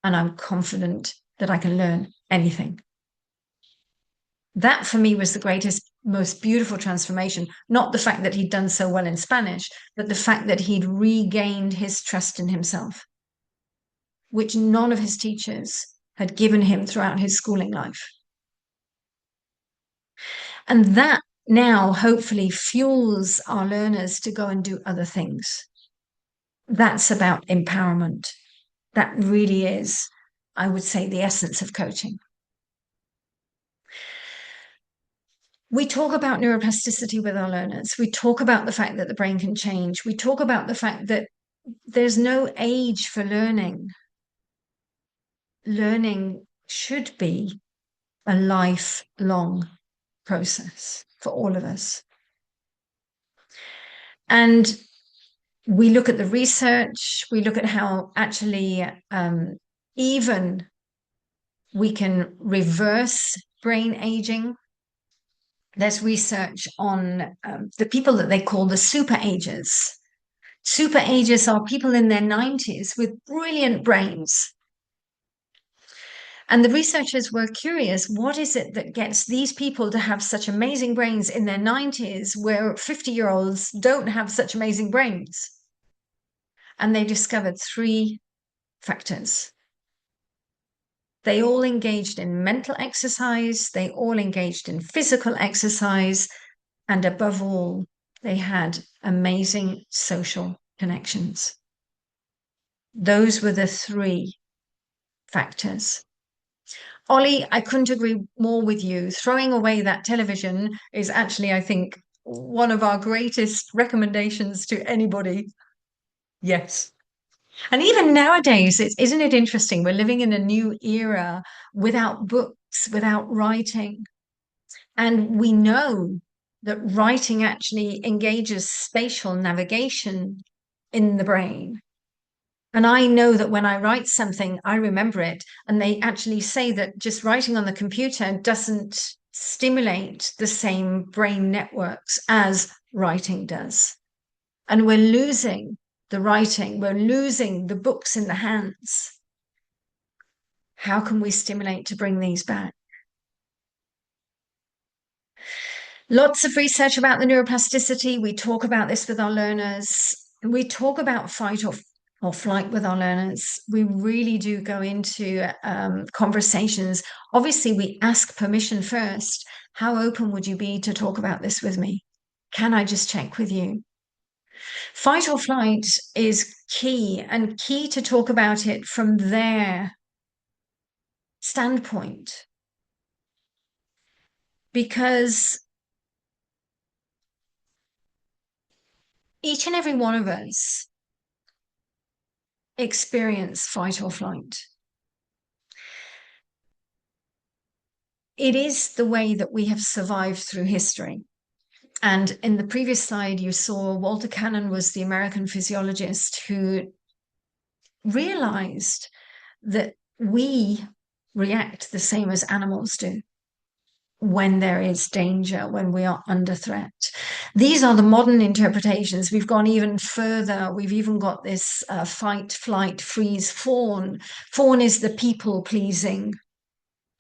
and I'm confident that I can learn anything. That for me was the greatest, most beautiful transformation. Not the fact that he'd done so well in Spanish, but the fact that he'd regained his trust in himself, which none of his teachers had given him throughout his schooling life. And that now hopefully fuels our learners to go and do other things. That's about empowerment. That really is, I would say, the essence of coaching. We talk about neuroplasticity with our learners. We talk about the fact that the brain can change. We talk about the fact that there's no age for learning. Learning should be a lifelong process for all of us. And we look at the research, we look at how actually even we can reverse brain aging. There's research on the people that they call the super agers. Super agers are people in their 90s with brilliant brains. And the researchers were curious, what is it that gets these people to have such amazing brains in their 90s where 50-year-olds don't have such amazing brains? And they discovered 3 factors. They all engaged in mental exercise, they all engaged in physical exercise, and above all, they had amazing social connections. Those were the 3 factors. Ollie, I couldn't agree more with you. Throwing away that television is actually, I think, one of our greatest recommendations to anybody. Yes. And even nowadays, isn't it interesting? We're living in a new era without books, without writing. And we know that writing actually engages spatial navigation in the brain. And I know that when I write something, I remember it. And they actually say that just writing on the computer doesn't stimulate the same brain networks as writing does. And we're losing the writing, we're losing the books in the hands. How can we stimulate to bring these back? Lots of research about the neuroplasticity. We talk about this with our learners. We talk about fight or flight with our learners. We really do go into conversations. Obviously, we ask permission first. How open would you be to talk about this with me? Can I just check with you? Fight or flight is key, and key to talk about it from their standpoint. Because each and every one of us experience fight or flight. It is the way that we have survived through history. And in the previous slide, you saw Walter Cannon was the American physiologist who realized that we react the same as animals do when there is danger, when we are under threat. These are the modern interpretations. We've gone even further. We've even got this fight, flight, freeze, fawn. Fawn is the people-pleasing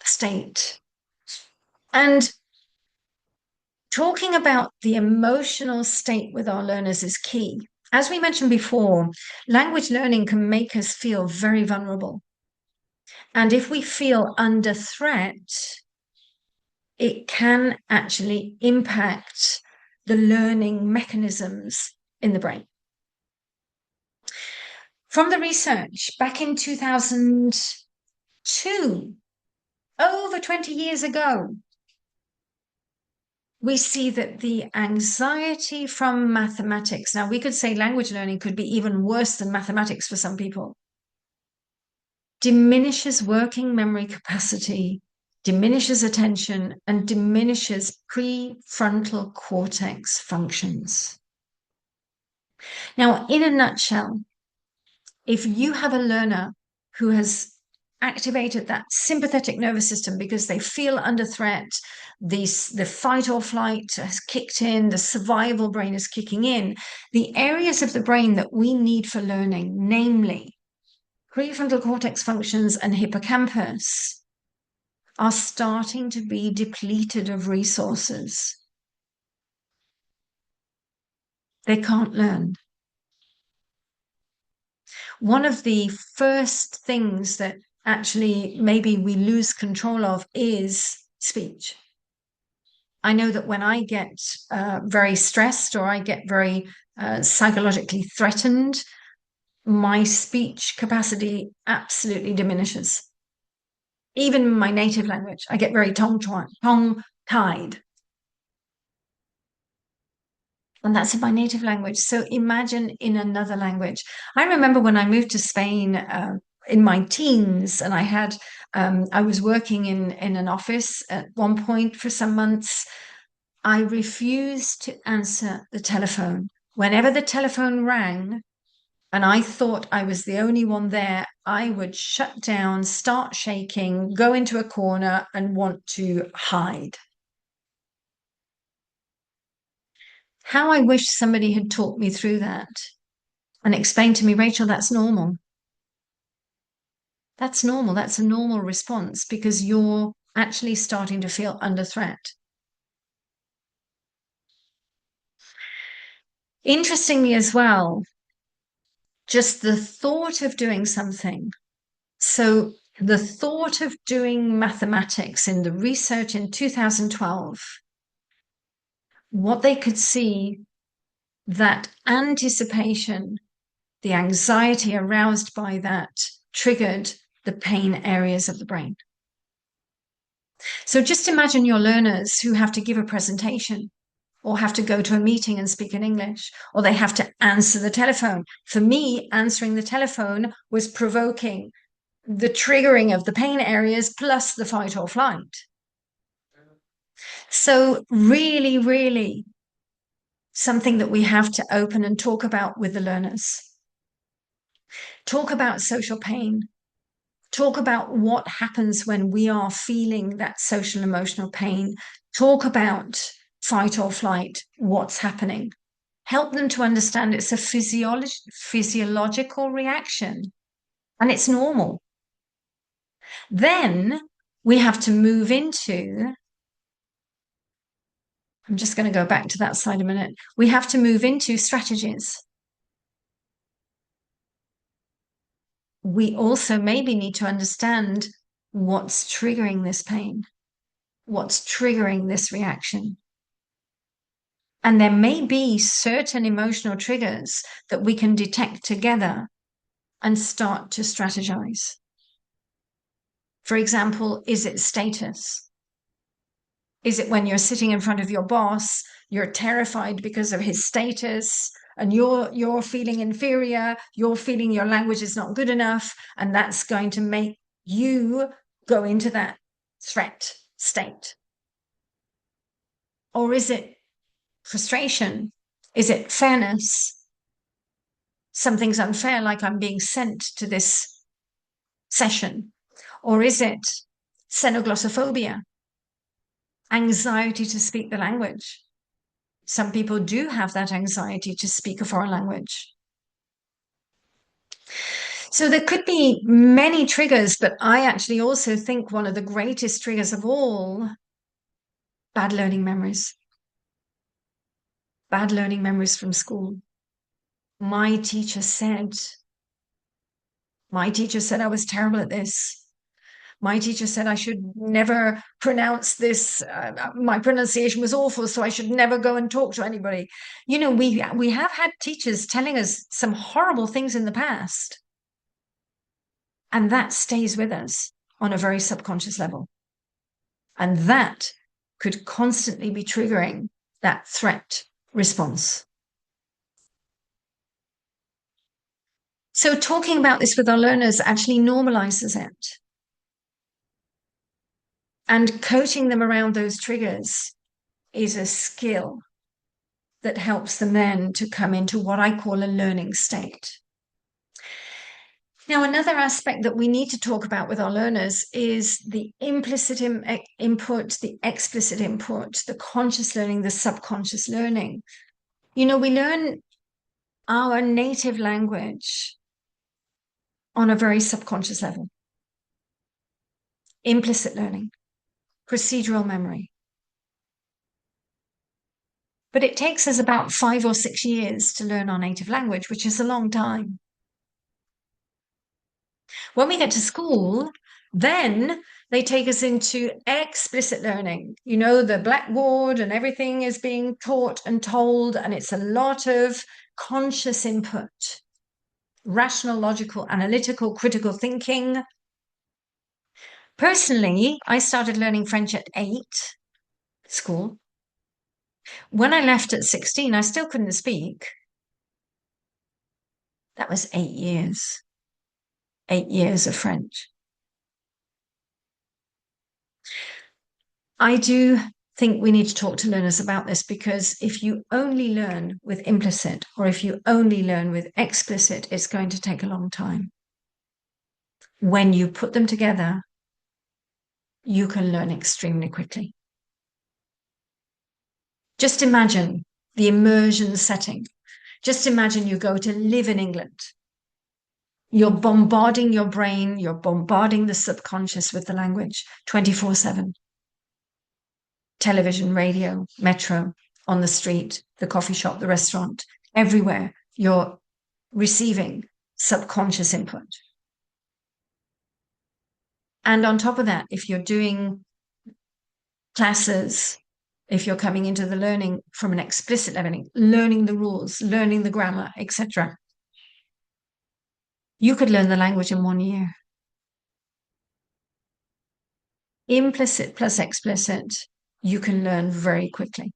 state. And talking about the emotional state with our learners is key. As we mentioned before, language learning can make us feel very vulnerable. And if we feel under threat, it can actually impact the learning mechanisms in the brain. From the research back in 2002, over 20 years ago, we see that the anxiety from mathematics, now we could say language learning could be even worse than mathematics for some people, diminishes working memory capacity, diminishes attention, and diminishes prefrontal cortex functions. Now, in a nutshell, if you have a learner who has activated that sympathetic nervous system because they feel under threat, the fight or flight has kicked in, the survival brain is kicking in, the areas of the brain that we need for learning, namely prefrontal cortex functions and hippocampus, are starting to be depleted of resources. They can't learn. One of the first things that actually maybe we lose control of is speech. I know that when I get very stressed or I get very psychologically threatened, my speech capacity absolutely diminishes. Even my native language, I get very tongue-tied. And that's in my native language. So imagine in another language. I remember when I moved to Spain in my teens, and I was working in an office at one point for some months. I refused to answer the telephone. Whenever the telephone rang, and I thought I was the only one there, I would shut down, start shaking, go into a corner, and want to hide. How I wish somebody had talked me through that and explained to me, Rachel, that's normal. That's normal. That's a normal response because you're actually starting to feel under threat. Interestingly as well, just the thought of doing something. So the thought of doing mathematics in the research in 2012, what they could see, that anticipation, the anxiety aroused by that triggered the pain areas of the brain. So just imagine your learners who have to give a presentation or have to go to a meeting and speak in English, or they have to answer the telephone. For me, answering the telephone was provoking the triggering of the pain areas plus the fight or flight. So really, really something that we have to open and talk about with the learners. Talk about social pain. Talk about what happens when we are feeling that social emotional pain. Talk about fight or flight, what's happening. Help them to understand it's a physiological reaction and it's normal. Then we have to move into, I'm just going to go back to that slide a minute. We have to move into strategies. We also maybe need to understand what's triggering this pain, what's triggering this reaction. And there may be certain emotional triggers that we can detect together and start to strategize. For example, is it status? Is it when you're sitting in front of your boss, you're terrified because of his status, and you're feeling inferior, you're feeling your language is not good enough, and that's going to make you go into that threat state? Or is it frustration? Is it fairness? Something's unfair, like I'm being sent to this session. Or is it xenoglossophobia? Anxiety to speak the language. Some people do have that anxiety to speak a foreign language. So there could be many triggers, but I actually also think one of the greatest triggers of all, bad learning memories. Bad learning memories from school. My teacher said I was terrible at this. My teacher said I should never pronounce this. My pronunciation was awful, so I should never go and talk to anybody. You know, we have had teachers telling us some horrible things in the past. And that stays with us on a very subconscious level. And that could constantly be triggering that threat response. So talking about this with our learners actually normalizes it. And coaching them around those triggers is a skill that helps them then to come into what I call a learning state. Now, another aspect that we need to talk about with our learners is the implicit input, the explicit input, the conscious learning, the subconscious learning. You know, we learn our native language on a very subconscious level. Implicit learning, procedural memory. But it takes us about 5 or 6 years to learn our native language, which is a long time. When we get to school, then they take us into explicit learning. You know, the blackboard and everything is being taught and told, and it's a lot of conscious input, rational, logical, analytical, critical thinking. Personally, I started learning French at 8 at school. When I left at 16, I still couldn't speak. That was 8 years. 8 years of French. I do think we need to talk to learners about this, because if you only learn with implicit or if you only learn with explicit, it's going to take a long time. When you put them together, you can learn extremely quickly. Just imagine the immersion setting. Just imagine you go to live in England. You're bombarding your brain, you're bombarding the subconscious with the language 24/7. Television, radio, metro, on the street, the coffee shop, the restaurant, everywhere you're receiving subconscious input. And on top of that, if you're doing classes, if you're coming into the learning from an explicit learning the rules, learning the grammar, etc., you could learn the language in 1 year. Implicit plus explicit, you can learn very quickly.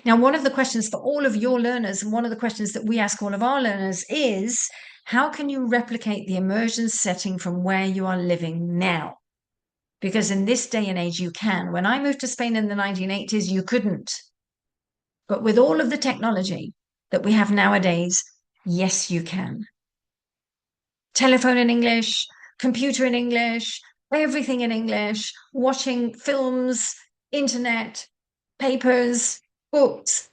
Now, one of the questions for all of your learners, and one of the questions that we ask all of our learners is, how can you replicate the immersion setting from where you are living now? because in this day and age, you can. When I moved to Spain in the 1980s, you couldn't. But with all of the technology that we have nowadays, yes, you can. Telephone in English, computer in English, everything in English, watching films, internet, papers, books,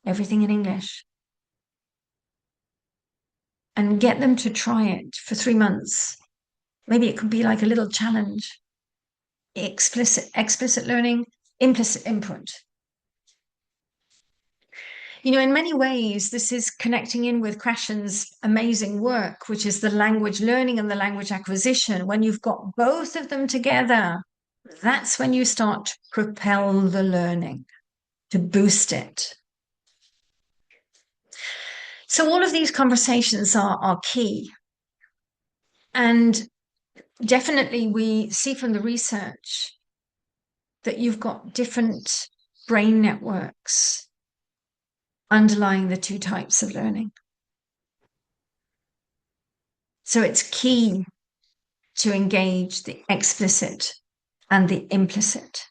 everything in English. And get them to try it for 3 months. Maybe it could be like a little challenge. Explicit learning, implicit input. You know, in many ways, this is connecting in with Krashen's amazing work, which is the language learning and the language acquisition. When you've got both of them together, that's when you start to propel the learning, to boost it. So all of these conversations are key. And definitely we see from the research that you've got different brain networks underlying the two types of learning. So it's key to engage the explicit and the implicit.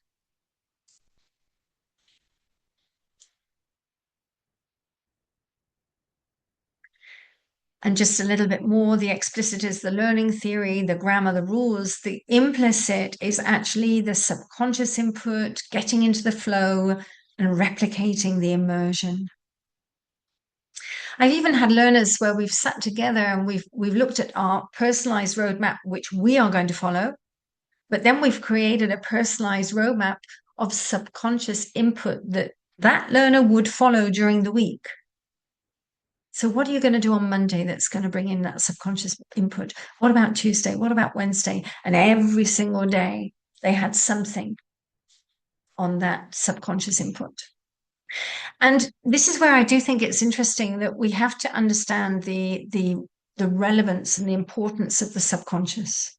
And just a little bit more, the explicit is the learning theory, the grammar, the rules. The implicit is actually the subconscious input, getting into the flow and replicating the immersion. I've even had learners where we've sat together and we've looked at our personalized roadmap, which we are going to follow, but then we've created a personalized roadmap of subconscious input that learner would follow during the week. So what are you going to do on Monday that's going to bring in that subconscious input? What about Tuesday? What about Wednesday? And every single day they had something on that subconscious input. And this is where I do think it's interesting that we have to understand the relevance and the importance of the subconscious.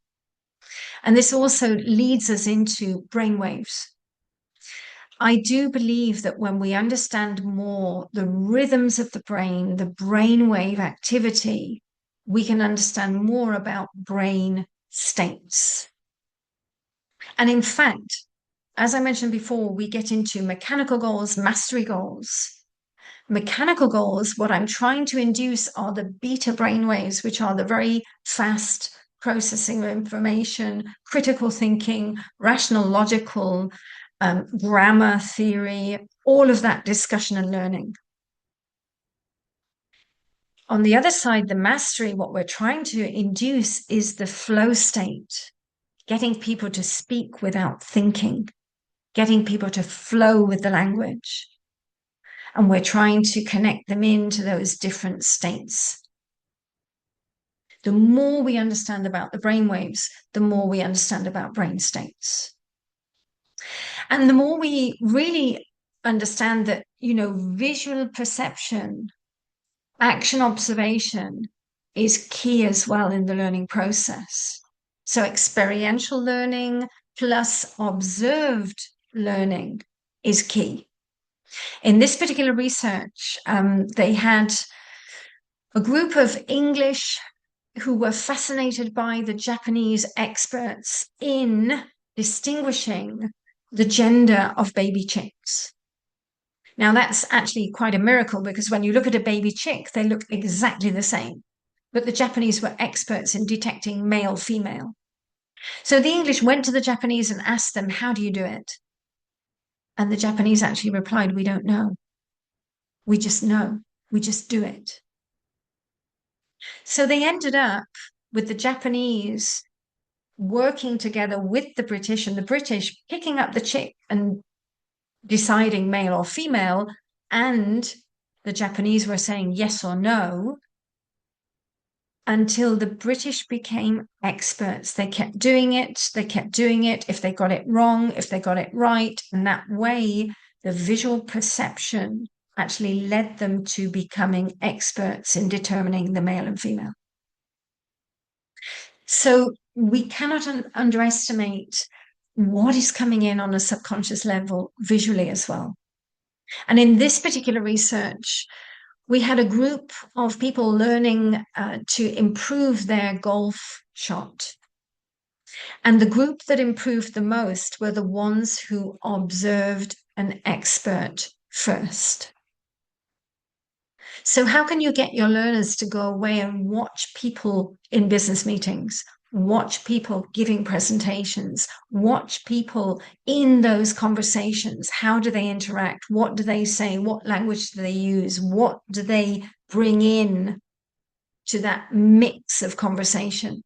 And this also leads us into brainwaves. I do believe that when we understand more the rhythms of the brain, the brainwave activity, we can understand more about brain states. And in fact, as I mentioned before, we get into mechanical goals, mastery goals. Mechanical goals, what I'm trying to induce are the beta brainwaves, which are the very fast processing of information, critical thinking, rational, logical, grammar theory, all of that discussion and learning. On the other side, the mastery, what we're trying to induce is the flow state, getting people to speak without thinking, getting people to flow with the language. And we're trying to connect them into those different states. The more we understand about the brainwaves, the more we understand about brain states. And the more we really understand that, visual perception, action observation is key as well in the learning process. So experiential learning plus observed learning is key. In this particular research, they had a group of English who were fascinated by the Japanese experts in distinguishing the gender of baby chicks. Now, that's actually quite a miracle because when you look at a baby chick, they look exactly the same. But the Japanese were experts in detecting male, female. So the English went to the Japanese and asked them, how do you do it? And the Japanese actually replied, we don't know. We just know. We just do it. So they ended up with the Japanese working together with the British and the British picking up the chick and deciding male or female, and the Japanese were saying yes or no until the British became experts. They kept doing it. If they got it wrong, if they got it right. And that way, the visual perception actually led them to becoming experts in determining the male and female. So we cannot underestimate what is coming in on a subconscious level visually as well. And in this particular research, we had a group of people learning to improve their golf shot. And the group that improved the most were the ones who observed an expert first. So how can you get your learners to go away and watch people in business meetings, watch people giving presentations, watch people in those conversations? How do they interact? What do they say? What language do they use? What do they bring in to that mix of conversation?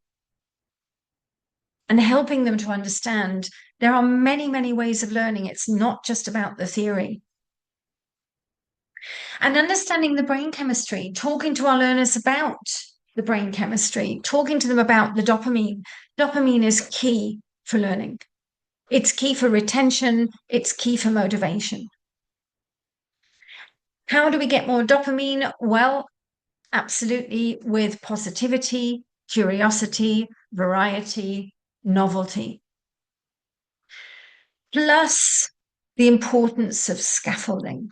And helping them to understand there are many, many ways of learning. It's not just about the theory. And understanding the brain chemistry, talking to our learners about the brain chemistry, talking to them about the dopamine. Dopamine is key for learning. It's key for retention. It's key for motivation. How do we get more dopamine? Well, absolutely with positivity, curiosity, variety, novelty. Plus the importance of scaffolding,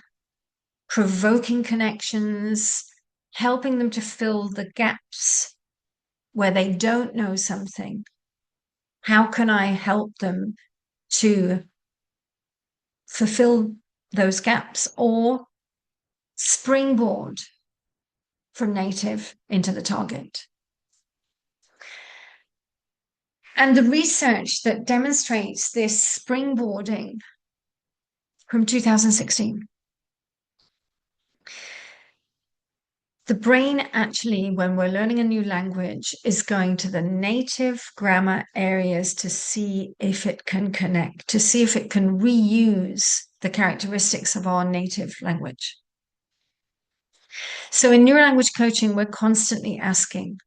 provoking connections, helping them to fill the gaps where they don't know something. How can I help them to fulfill those gaps or springboard from native into the target? And the research that demonstrates this springboarding from 2016. The brain actually, when we're learning a new language, is going to the native grammar areas to see if it can connect, to see if it can reuse the characteristics of our native language. So in neurolanguage coaching, we're constantly asking,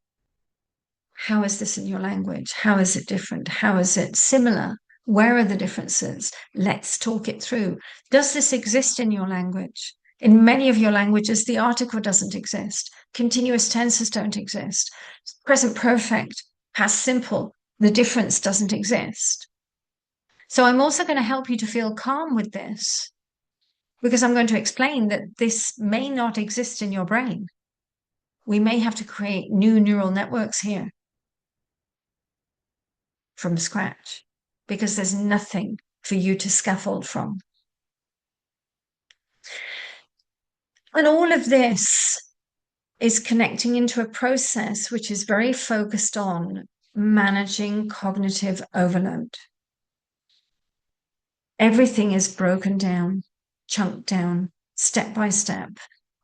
how is this in your language? How is it different? How is it similar? Where are the differences? Let's talk it through. Does this exist in your language? In many of your languages, the article doesn't exist. Continuous tenses don't exist. Present perfect, past simple, the difference doesn't exist. So I'm also going to help you to feel calm with this, because I'm going to explain that this may not exist in your brain. We may have to create new neural networks here from scratch, because there's nothing for you to scaffold from. And all of this is connecting into a process which is very focused on managing cognitive overload. Everything is broken down, chunked down, step by step,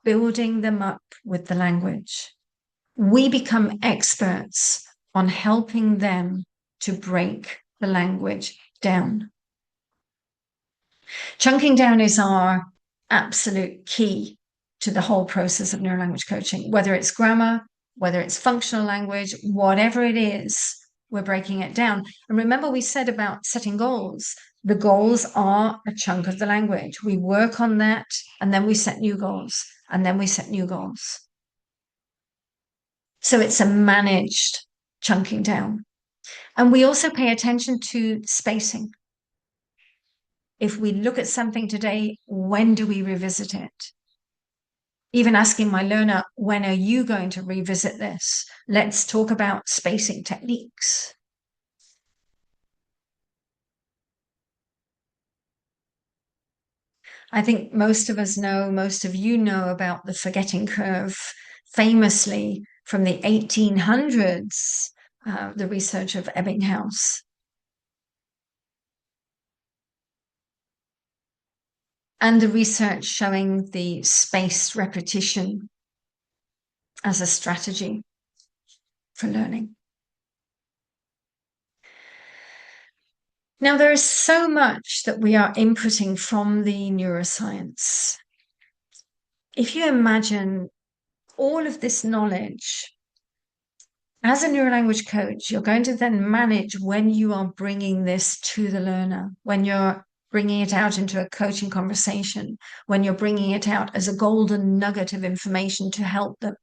building them up with the language. We become experts on helping them to break the language down. Chunking down is our absolute key to the whole process of neurolanguage coaching, whether it's grammar, whether it's functional language, whatever it is, we're breaking it down. And remember, we said about setting goals. The goals are a chunk of the language. We work on that, and then we set new goals, and then we set new goals. So it's a managed chunking down. And we also pay attention to spacing. If we look at something today, when do we revisit it? Even asking my learner, when are you going to revisit this? Let's talk about spacing techniques. I think most of us know, most of you know about the forgetting curve, famously from the 1800s, the research of Ebbinghaus. And the research showing the spaced repetition as a strategy for learning. Now, there is so much that we are inputting from the neuroscience. If you imagine all of this knowledge, as a neurolanguage coach, you're going to then manage when you are bringing this to the learner, when you're bringing it out into a coaching conversation, when you're bringing it out as a golden nugget of information to help them.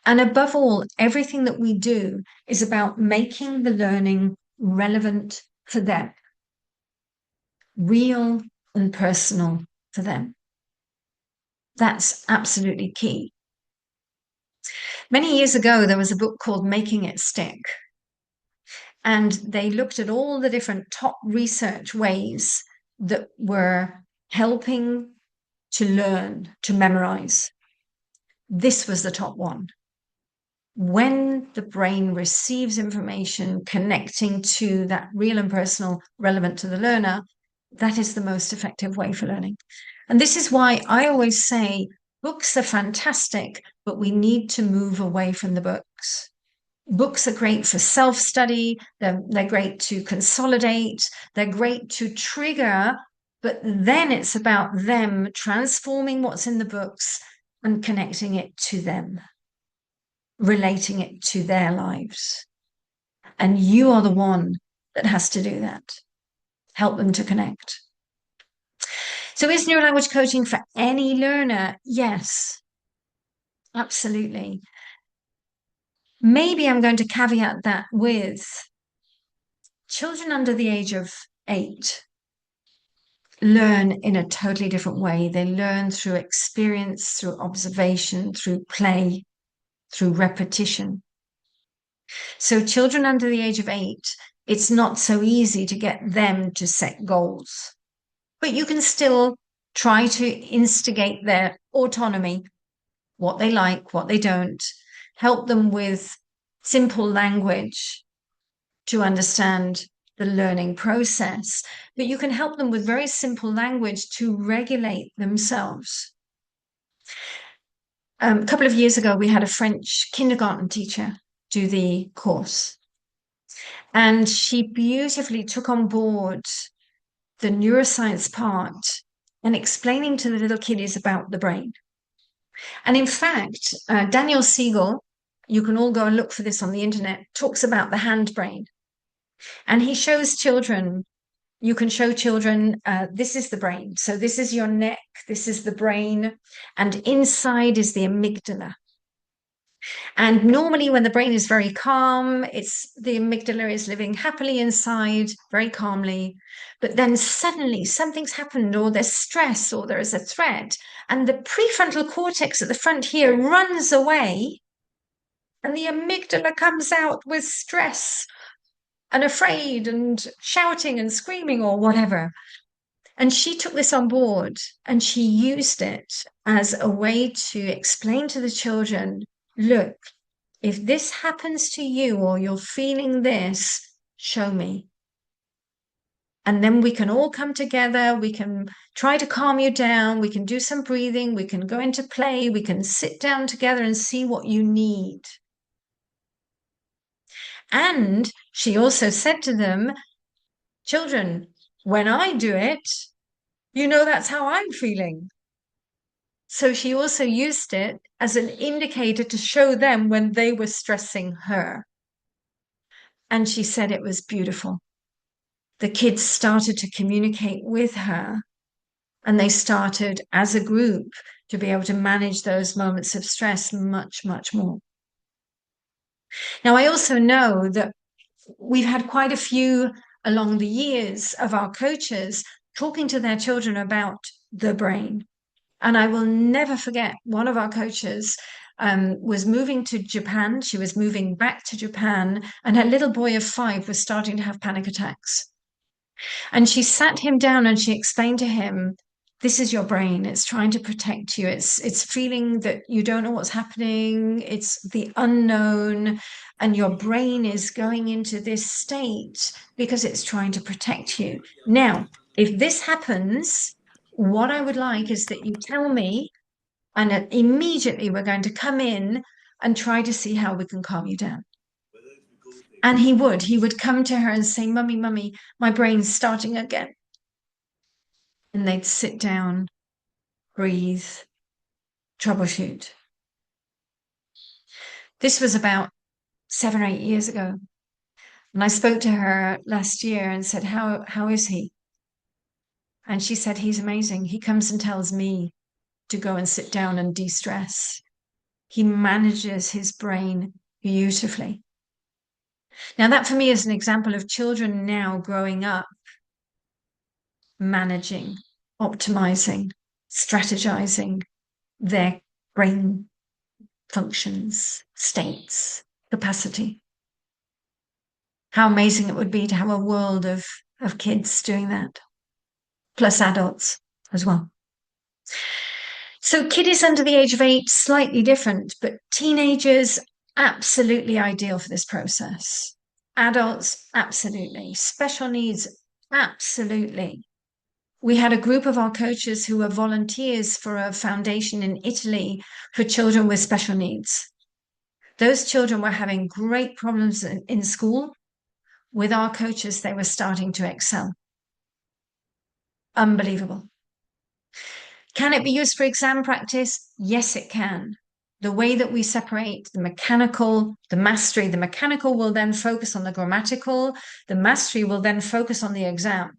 And above all, everything that we do is about making the learning relevant for them, real and personal for them. That's absolutely key. Many years ago, there was a book called Making It Stick. And they looked at all the different top research ways that were helping to learn, to memorize. This was the top one. When the brain receives information connecting to that real and personal, relevant to the learner, that is the most effective way for learning. And this is why I always say books are fantastic, but we need to move away from the books. Books are great for self-study. They're great to consolidate. They're great to trigger, but then it's about them transforming what's in the books and connecting it to them, relating it to their lives. And you are the one that has to do that. Help them to connect. So is neurolanguage coaching for any learner? Yes, absolutely. Maybe I'm going to caveat that with children under the age of 8 learn in a totally different way. They learn through experience, through observation, through play, through repetition. So children under the age of 8, it's not so easy to get them to set goals. But you can still try to instigate their autonomy, what they like, what they don't, help them with simple language to understand the learning process, but you can help them with very simple language to regulate themselves. A couple of years ago, we had a French kindergarten teacher do the course, and she beautifully took on board the neuroscience part and explaining to the little kiddies about the brain. And in fact, Daniel Siegel, you can all go and look for this on the internet, talks about the hand brain. And he shows children, you can show children, this is the brain. So this is your neck, this is the brain, and inside is the amygdala. And normally when the brain is very calm, it's the amygdala is living happily inside, very calmly. But then suddenly something's happened, or there's stress, or there is a threat, and the prefrontal cortex at the front here runs away, and the amygdala comes out with stress and afraid and shouting and screaming or whatever. And she took this on board and she used it as a way to explain to the children, look, if this happens to you or you're feeling this, show me. And then we can all come together. We can try to calm you down. We can do some breathing. We can go into play. We can sit down together and see what you need. And she also said to them, children, when I do it, you know that's how I'm feeling. So she also used it as an indicator to show them when they were stressing her. And she said it was beautiful. The kids started to communicate with her, and they started as a group to be able to manage those moments of stress much, much more. Now, I also know that we've had quite a few along the years of our coaches talking to their children about the brain. And I will never forget one of our coaches was moving to Japan. She was moving back to Japan, and her little boy of 5 was starting to have panic attacks. And she sat him down and she explained to him, this is your brain. It's trying to protect you. It's feeling that you don't know what's happening. It's the unknown. And your brain is going into this state because it's trying to protect you. Now, if this happens, what I would like is that you tell me, and immediately we're going to come in and try to see how we can calm you down. And he would come to her and say, Mummy, Mummy, my brain's starting again. And they'd sit down, breathe, troubleshoot. This was about 7 or 8 years ago. And I spoke to her last year and said, how is he? And she said, he's amazing. He comes and tells me to go and sit down and de-stress. He manages his brain beautifully. Now, that for me is an example of children now growing up, managing, optimizing, strategizing their brain functions, states, capacity. How amazing it would be to have a world of kids doing that, plus adults as well. So kiddies under the age of 8, slightly different, but teenagers, absolutely ideal for this process. Adults, absolutely. Special needs, absolutely. We had a group of our coaches who were volunteers for a foundation in Italy for children with special needs. Those children were having great problems in school. With our coaches, they were starting to excel. Unbelievable. Can it be used for exam practice? Yes, it can. The way that we separate the mechanical, the mastery, the mechanical will then focus on the grammatical, the mastery will then focus on the exam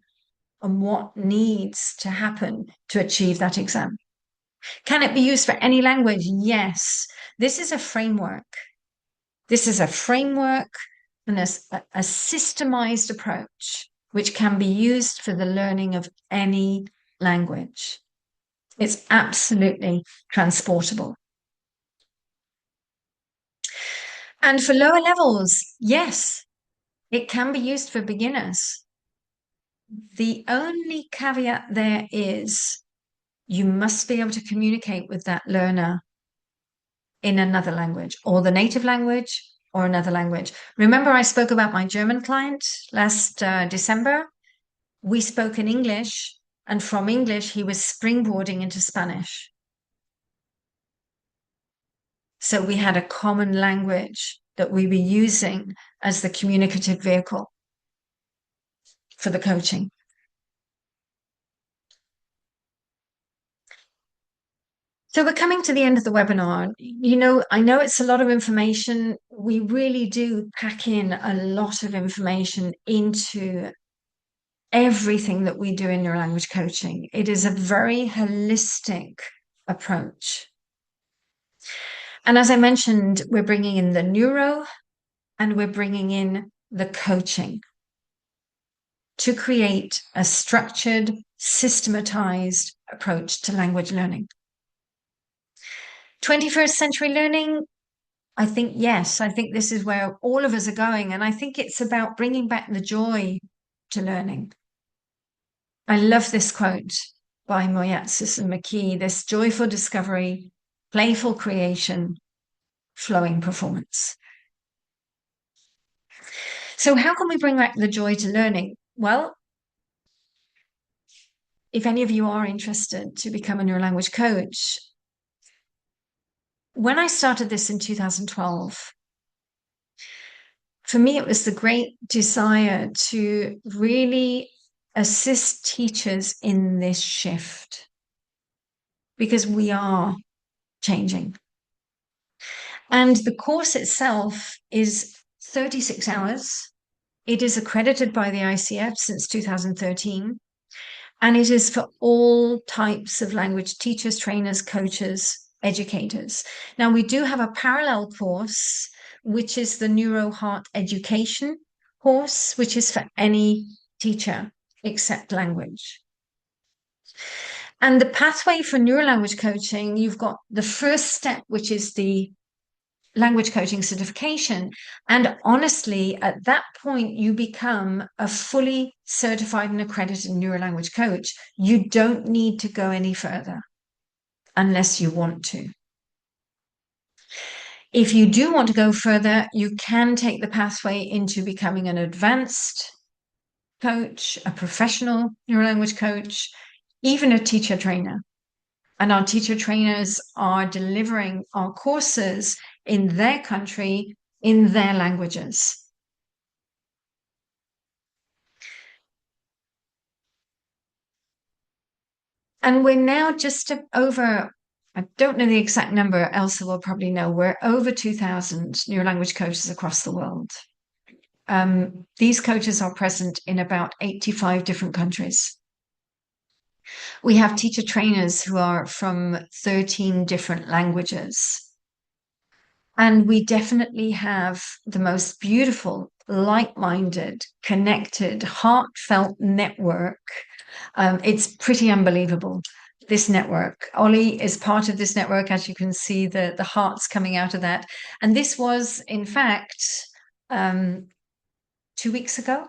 and what needs to happen to achieve that exam. Can it be used for any language? Yes. This is a framework. This is a framework and a systemized approach which can be used for the learning of any language. It's absolutely transportable. And for lower levels, yes, it can be used for beginners. The only caveat there is you must be able to communicate with that learner in another language, or the native language, or another language. Remember, I spoke about my German client last December? We spoke in English, and from English, he was springboarding into Spanish. So we had a common language that we were using as the communicative vehicle for the coaching. So we're coming to the end of the webinar. I know it's a lot of information. We really do pack in a lot of information into everything that we do in neurolanguage coaching. It is a very holistic approach. And as I mentioned, we're bringing in the neuro and we're bringing in the coaching to create a structured, systematized approach to language learning. 21st century learning, I think, yes, I think this is where all of us are going. And I think it's about bringing back the joy to learning. I love this quote by Moyatsis and McKee, this joyful discovery, playful creation, flowing performance. So how can we bring back the joy to learning? Well, if any of you are interested to become a neurolanguage coach, when I started this in 2012, for me, it was the great desire to really assist teachers in this shift because we are changing. And the course itself is 36 hours. It is accredited by the ICF since 2013. And it is for all types of language teachers, trainers, coaches, educators. Now, we do have a parallel course, which is the Neuro Heart Education course, which is for any teacher except language. And the pathway for neurolanguage coaching, you've got the first step, which is the language coaching certification. And honestly, at that point, you become a fully certified and accredited neurolanguage coach. You don't need to go any further unless you want to. If you do want to go further, you can take the pathway into becoming an advanced coach, a professional neurolanguage coach, even a teacher trainer. And our teacher trainers are delivering our courses in their country, in their languages. And we're now just over, I don't know the exact number, Elsa will probably know, we're over 2,000 neurolanguage coaches across the world. These coaches are present in about 85 different countries. We have teacher trainers who are from 13 different languages. And we definitely have the most beautiful, like-minded, connected, heartfelt network. It's pretty unbelievable, this network. Ollie is part of this network, as you can see the hearts coming out of that. And this was, in fact, 2 weeks ago,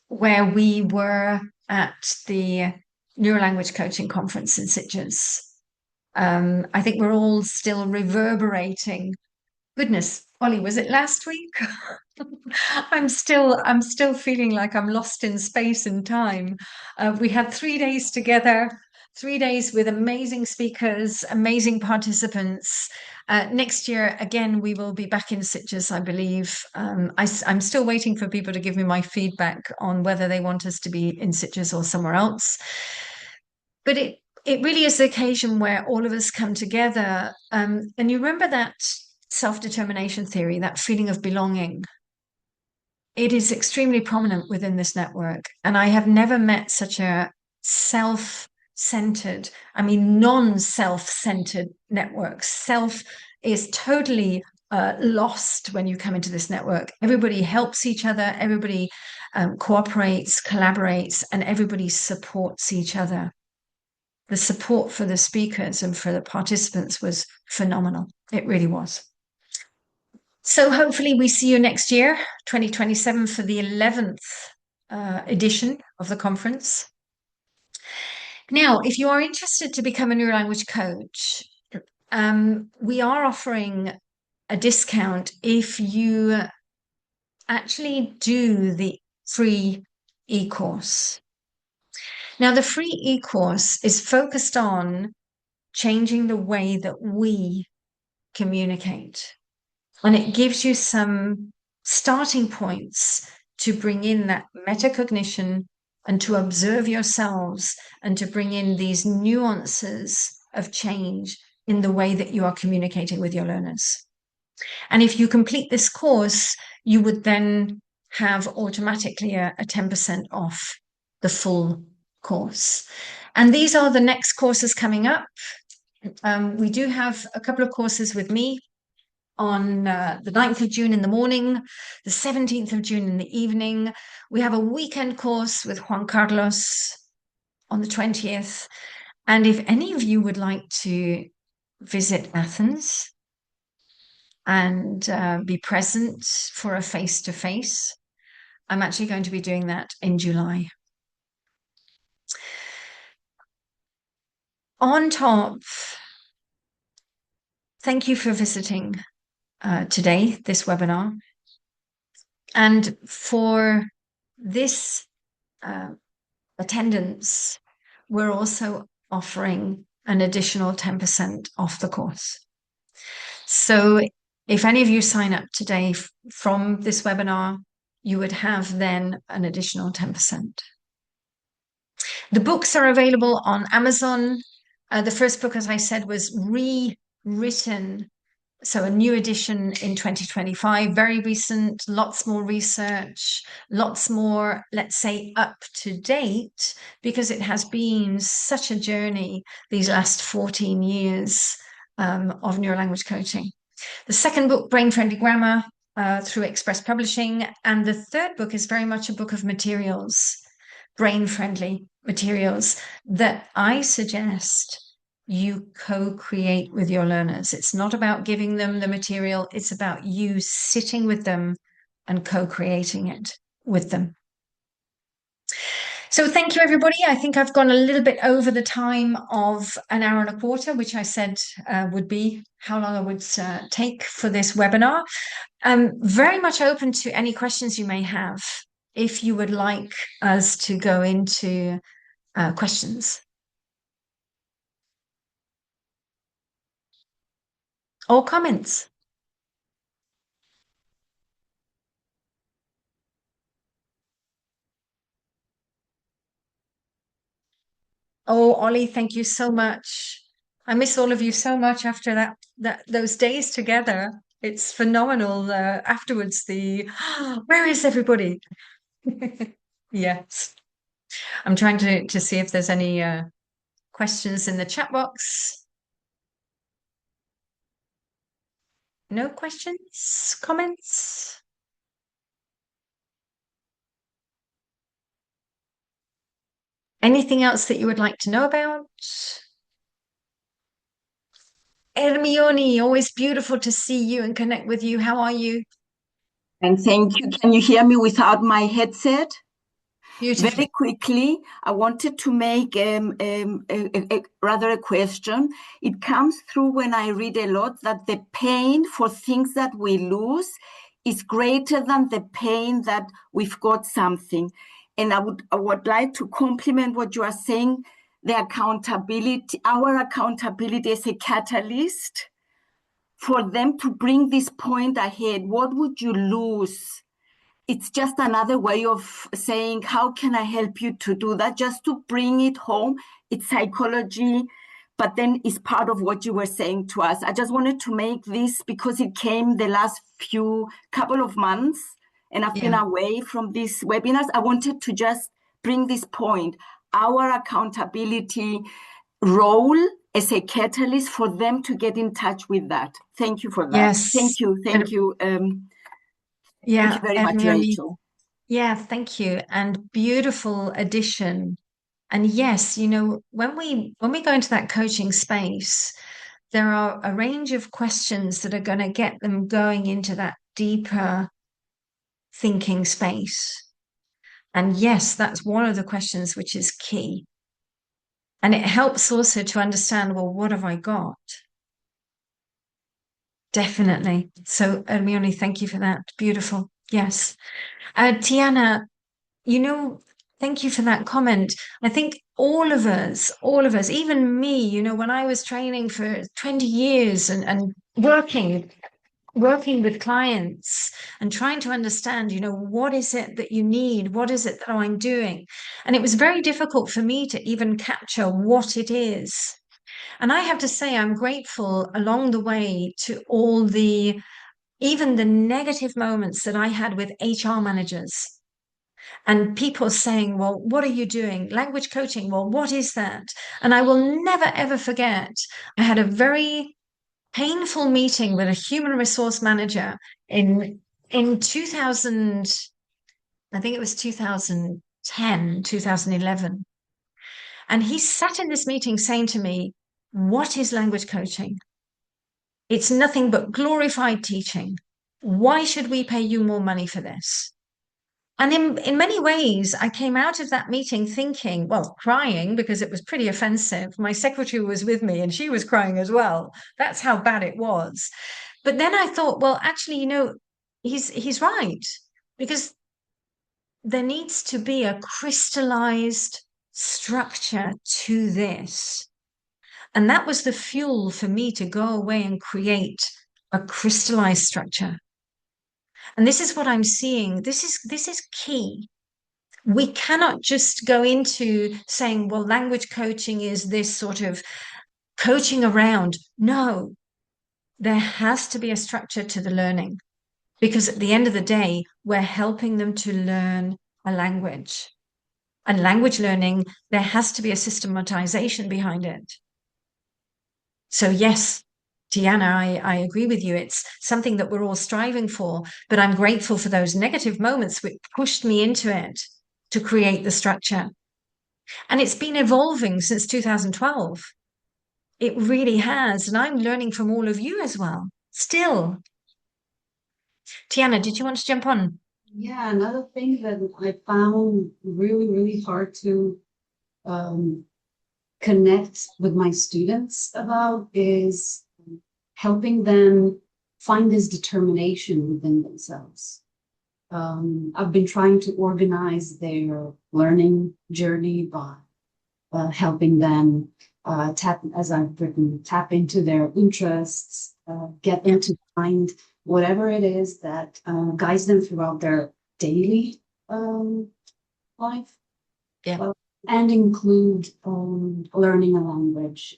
where we were at the Neurolanguage Coaching Conference in Sitges. I think we're all still reverberating. Goodness, Ollie, was it last week? I'm still feeling like I'm lost in space and time. We had 3 days together, 3 days with amazing speakers, amazing participants. Next year, again, we will be back in Sitges, I believe. I'm still waiting for people to give me my feedback on whether they want us to be in Sitges or somewhere else. But it really is the occasion where all of us come together. And you remember that self-determination theory, that feeling of belonging. It is extremely prominent within this network. And I have never met such a self-centered, I mean, non-self-centered network. Self is totally lost when you come into this network. Everybody helps each other, everybody cooperates, collaborates, and everybody supports each other. The support for the speakers and for the participants was phenomenal. It really was. So hopefully we see you next year, 2027, for the 11th edition of the conference. Now, if you are interested to become a neurolanguage coach, we are offering a discount if you actually do the free e-course. Now, the free e-course is focused on changing the way that we communicate. And it gives you some starting points to bring in that metacognition and to observe yourselves and to bring in these nuances of change in the way that you are communicating with your learners. And if you complete this course, you would then have automatically a 10% off the full course. And these are the next courses coming up. We do have a couple of courses with me on the 9th of June in the morning, the 17th of June in the evening. We have a weekend course with Juan Carlos on the 20th. And if any of you would like to visit Athens and be present for a face-to-face, I'm actually going to be doing that in July. On top, thank you for visiting today, this webinar. And for this attendance, we're also offering an additional 10% off the course. So if any of you sign up today from this webinar, you would have then an additional 10%. The books are available on Amazon. The first book, as I said, was rewritten. So a new edition in 2025, very recent, lots more research, lots more, let's say, up to date, because it has been such a journey these last 14 years of neurolanguage coaching. The second book, Brain Friendly Grammar, through Express Publishing. And the third book is very much a book of materials, brain-friendly materials that I suggest you co-create with your learners. It's not about giving them the material, it's about you sitting with them and co-creating it with them. So thank you, everybody. I think I've gone a little bit over the time of an hour and a quarter, which I said would be how long I would take for this webinar. I'm very much open to any questions you may have if you would like us to go into questions. Or comments. Oh, Ollie, thank you so much. I miss all of you so much after those days together. It's phenomenal. Afterwards, where is everybody? Yes. I'm trying to see if there's any questions in the chat box. No questions, comments? Anything else that you would like to know about? Hermione, always beautiful to see you and connect with you. How are you?
And thank you. Can you hear me without my headset?
Beautifully.
Very quickly, I wanted to make rather a question. It comes through when I read a lot that the pain for things that we lose is greater than the pain that we've got something. And I would like to compliment what you are saying, the accountability, our accountability as a catalyst for them to bring this point ahead. What would you lose? It's just another way of saying, how can I help you to do that? Just to bring it home. It's psychology, but then it's part of what you were saying to us. I just wanted to make this because it came the last couple of months and I've been away from these webinars. I wanted to just bring this point, our accountability role as a catalyst for them to get in touch with that. Thank you for that.
Yes.
Thank you. Thank you. Thank you very much, Rachel.
Yeah, thank you. And beautiful addition. And yes, you know, when we go into that coaching space, there are a range of questions that are going to get them going into that deeper thinking space. And yes, that's one of the questions which is key. And it helps also to understand, well, what have I got? Definitely. So, Hermione, thank you for that. Beautiful. Yes. Tiana, you know, thank you for that comment. I think all of us, even me, you know, when I was training for 20 years and working with clients and trying to understand, you know, what is it that you need? What is it that I'm doing? And it was very difficult for me to even capture what it is. And I have to say, I'm grateful along the way to all even the negative moments that I had with HR managers and people saying, well, what are you doing? Language coaching. Well, what is that? And I will never, ever forget. I had a very painful meeting with a human resource manager in 2000, I think it was 2010, 2011. And he sat in this meeting saying to me, what is language coaching? It's nothing but glorified teaching. Why should we pay you more money for this? And in many ways, I came out of that meeting thinking, well, crying because it was pretty offensive. My secretary was with me and she was crying as well. That's how bad it was. But then I thought, well, actually, you know, he's right, because there needs to be a crystallized structure to this. And that was the fuel for me to go away and create a crystallized structure. And this is what I'm seeing. This is key. We cannot just go into saying, well, language coaching is this sort of coaching around. No, there has to be a structure to the learning, because at the end of the day, we're helping them to learn a language. And language learning, there has to be a systematization behind it. So yes, Tiana, I agree with you. It's something that we're all striving for, but I'm grateful for those negative moments which pushed me into it to create the structure. And it's been evolving since 2012. It really has. And I'm learning from all of you as well, still. Tiana, did you want to jump on?
Yeah, another thing that I found really, really hard to connect with my students about is helping them find this determination within themselves. I've been trying to organize their learning journey by helping them tap into their interests, get them to find whatever it is that guides them throughout their daily life.
Yeah.
And include learning a language.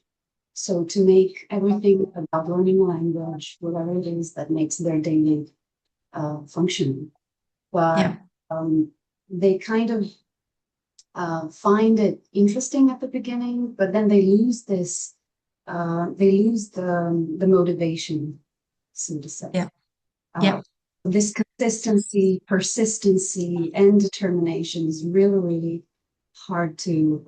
So to make everything about learning a language, whatever it is that makes their daily functioning. But they kind of find it interesting at the beginning, but then they lose this, they lose the motivation, so to say. This consistency, persistency, and determination is really, really hard to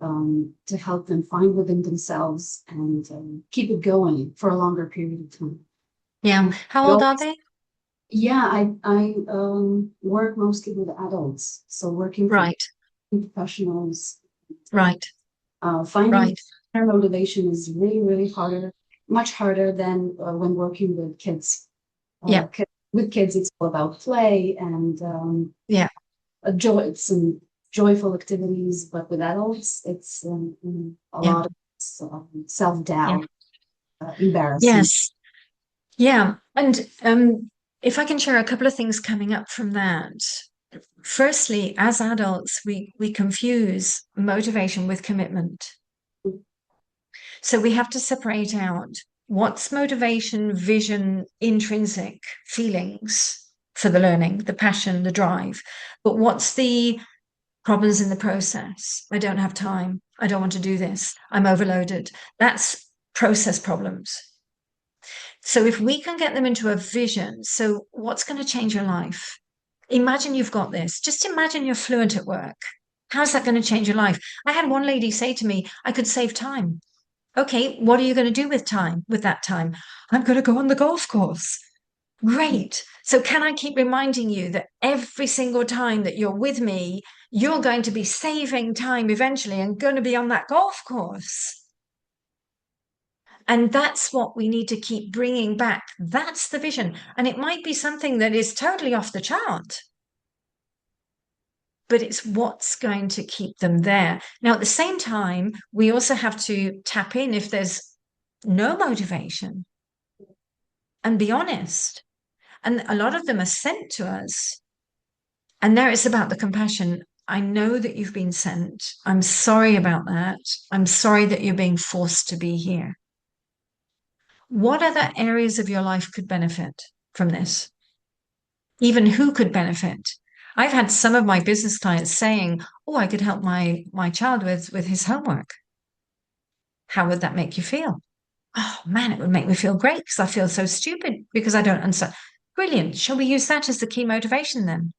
help them find within themselves and keep it going for a longer period of time.
Yeah. How old are they?
Yeah, I work mostly with adults, so working for
Right,
professionals.
right,
Finding
right.
their motivation is really, really harder, much harder than when working with kids.
Yeah,
With kids, it's all about play and
yeah,
some joyful activities, but with adults, it's a
yeah,
lot of
yeah.
self-doubt, embarrassment.
Yes. Yeah. And if I can share a couple of things coming up from that. Firstly, as adults, we confuse motivation with commitment. So we have to separate out what's motivation, vision, intrinsic feelings for the learning, the passion, the drive. But what's the problems in the process? I don't have time. I don't want to do this. I'm overloaded. That's process problems. So if we can get them into a vision, so what's going to change your life? Imagine you've got this. Just imagine you're fluent at work. How's that going to change your life? I had one lady say to me, I could save time. Okay, what are you going to do with time, with that time? I'm going to go on the golf course. Great. So can I keep reminding you that every single time that you're with me, you're going to be saving time eventually and going to be on that golf course? And that's what we need to keep bringing back. That's the vision. And it might be something that is totally off the chart, but it's what's going to keep them there. Now, at the same time, we also have to tap in if there's no motivation and be honest. And a lot of them are sent to us. And there it's about the compassion. I know that you've been sent. I'm sorry about that. I'm sorry that you're being forced to be here. What other areas of your life could benefit from this? Even who could benefit? I've had some of my business clients saying, "Oh, I could help my child with his homework." How would that make you feel? Oh man, it would make me feel great because I feel so stupid because I don't understand. Brilliant. Shall we use that as the key motivation then?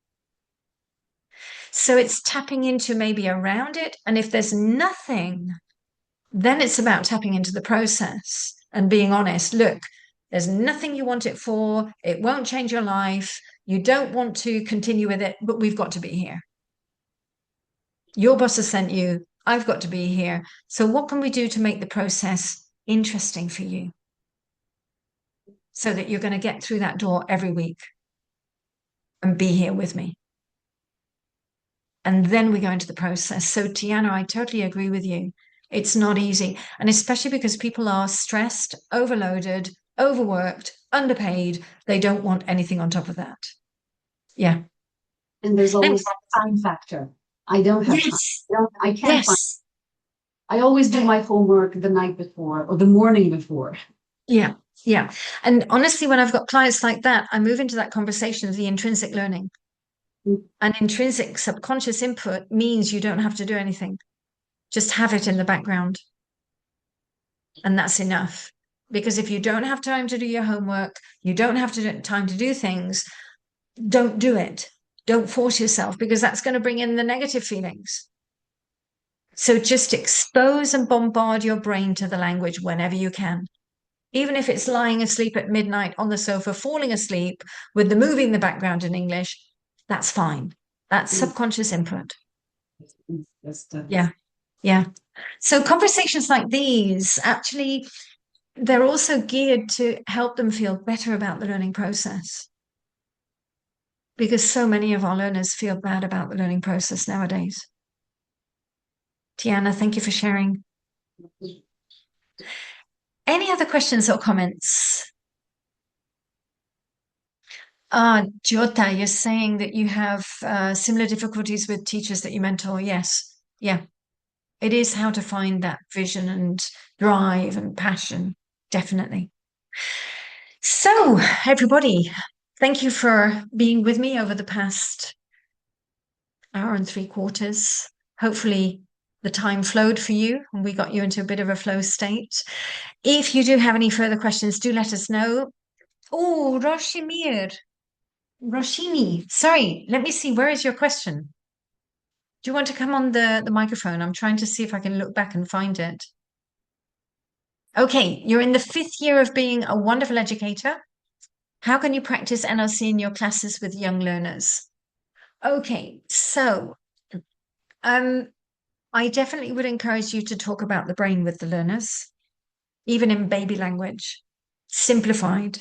So it's tapping into maybe around it. And if there's nothing, then it's about tapping into the process and being honest. Look, there's nothing you want it for. It won't change your life. You don't want to continue with it, but we've got to be here. Your boss has sent you. I've got to be here. So what can we do to make the process interesting for you so that you're going to get through that door every week and be here with me? And then we go into the process. So, Tiana, I totally agree with you. It's not easy. And especially because people are stressed, overloaded, overworked, underpaid. They don't want anything on top of that. Yeah.
And there's
And
always a time factor. I don't have time.
yes,
I can't find.
yes.
I always do my homework the night before or the morning before.
Yeah. Yeah. And honestly, when I've got clients like that, I move into that conversation of the intrinsic learning. And intrinsic subconscious input means you don't have to do anything. Just have it in the background. And that's enough. Because if you don't have time to do your homework, you don't have time to do things, don't do it. Don't force yourself because that's going to bring in the negative feelings. So just expose and bombard your brain to the language whenever you can. Even if it's lying asleep at midnight on the sofa, falling asleep with the movie in the background in English, that's fine. That's subconscious input. Yeah. Yeah. So conversations like these actually, they're also geared to help them feel better about the learning process. Because so many of our learners feel bad about the learning process nowadays. Tiana, thank you for sharing. Any other questions or comments? Jota, you're saying that you have similar difficulties with teachers that you mentor. Yes. Yeah. It is how to find that vision and drive and passion. Definitely. So, everybody, thank you for being with me over the past hour and 3/4. Hopefully, the time flowed for you and we got you into a bit of a flow state. If you do have any further questions, do let us know. Oh, Roshini, sorry, let me see. Where is your question? Do you want to come on the microphone? I'm trying to see if I can look back and find it. Okay, you're in the 5th year of being a wonderful educator. How can you practice NLC in your classes with young learners? Okay, so I definitely would encourage you to talk about the brain with the learners, even in baby language, simplified.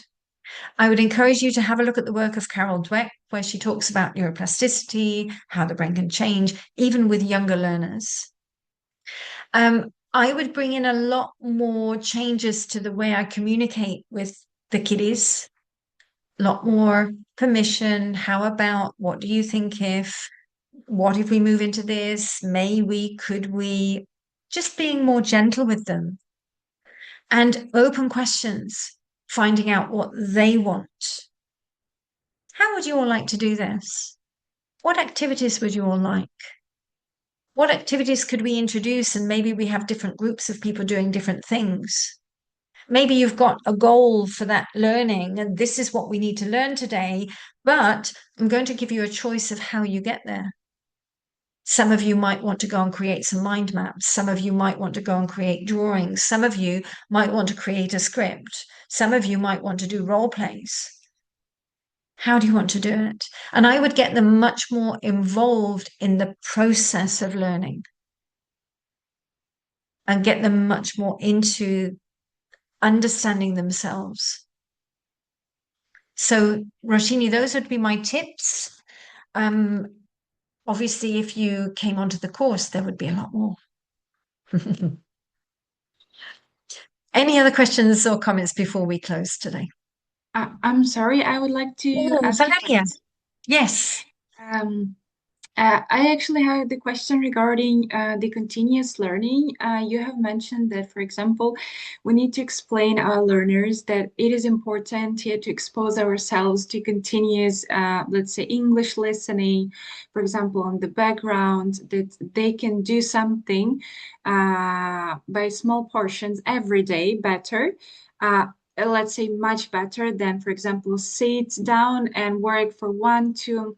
I would encourage you to have a look at the work of Carol Dweck, where she talks about neuroplasticity, how the brain can change, even with younger learners. I would bring in a lot more changes to the way I communicate with the kiddies, a lot more permission. How about, what do you think if, what if we move into this? May we, could we? Just being more gentle with them and open questions, finding out what they want. How would you all like to do this? What activities would you all like? What activities could we introduce? And maybe we have different groups of people doing different things. Maybe you've got a goal for that learning, and this is what we need to learn today, but I'm going to give you a choice of how you get there. Some of you might want to go and create some mind maps. Some of you might want to go and create drawings. Some of you might want to create a script. Some of you might want to do role plays. How do you want to do it? And I would get them much more involved in the process of learning and get them much more into understanding themselves. So, Roshini, those would be my tips. Obviously, if you came onto the course, there would be a lot more. Any other questions or comments before we close today?
I'm sorry, I would like to ask a
Valeria.
question.
Yes.
I actually had the question regarding the continuous learning. You have mentioned that, for example, we need to explain our learners that it is important here to expose ourselves to continuous, let's say, English listening, for example, on the background, that they can do something by small portions every day better. Let's say much better than, for example, sit down and work for 1-2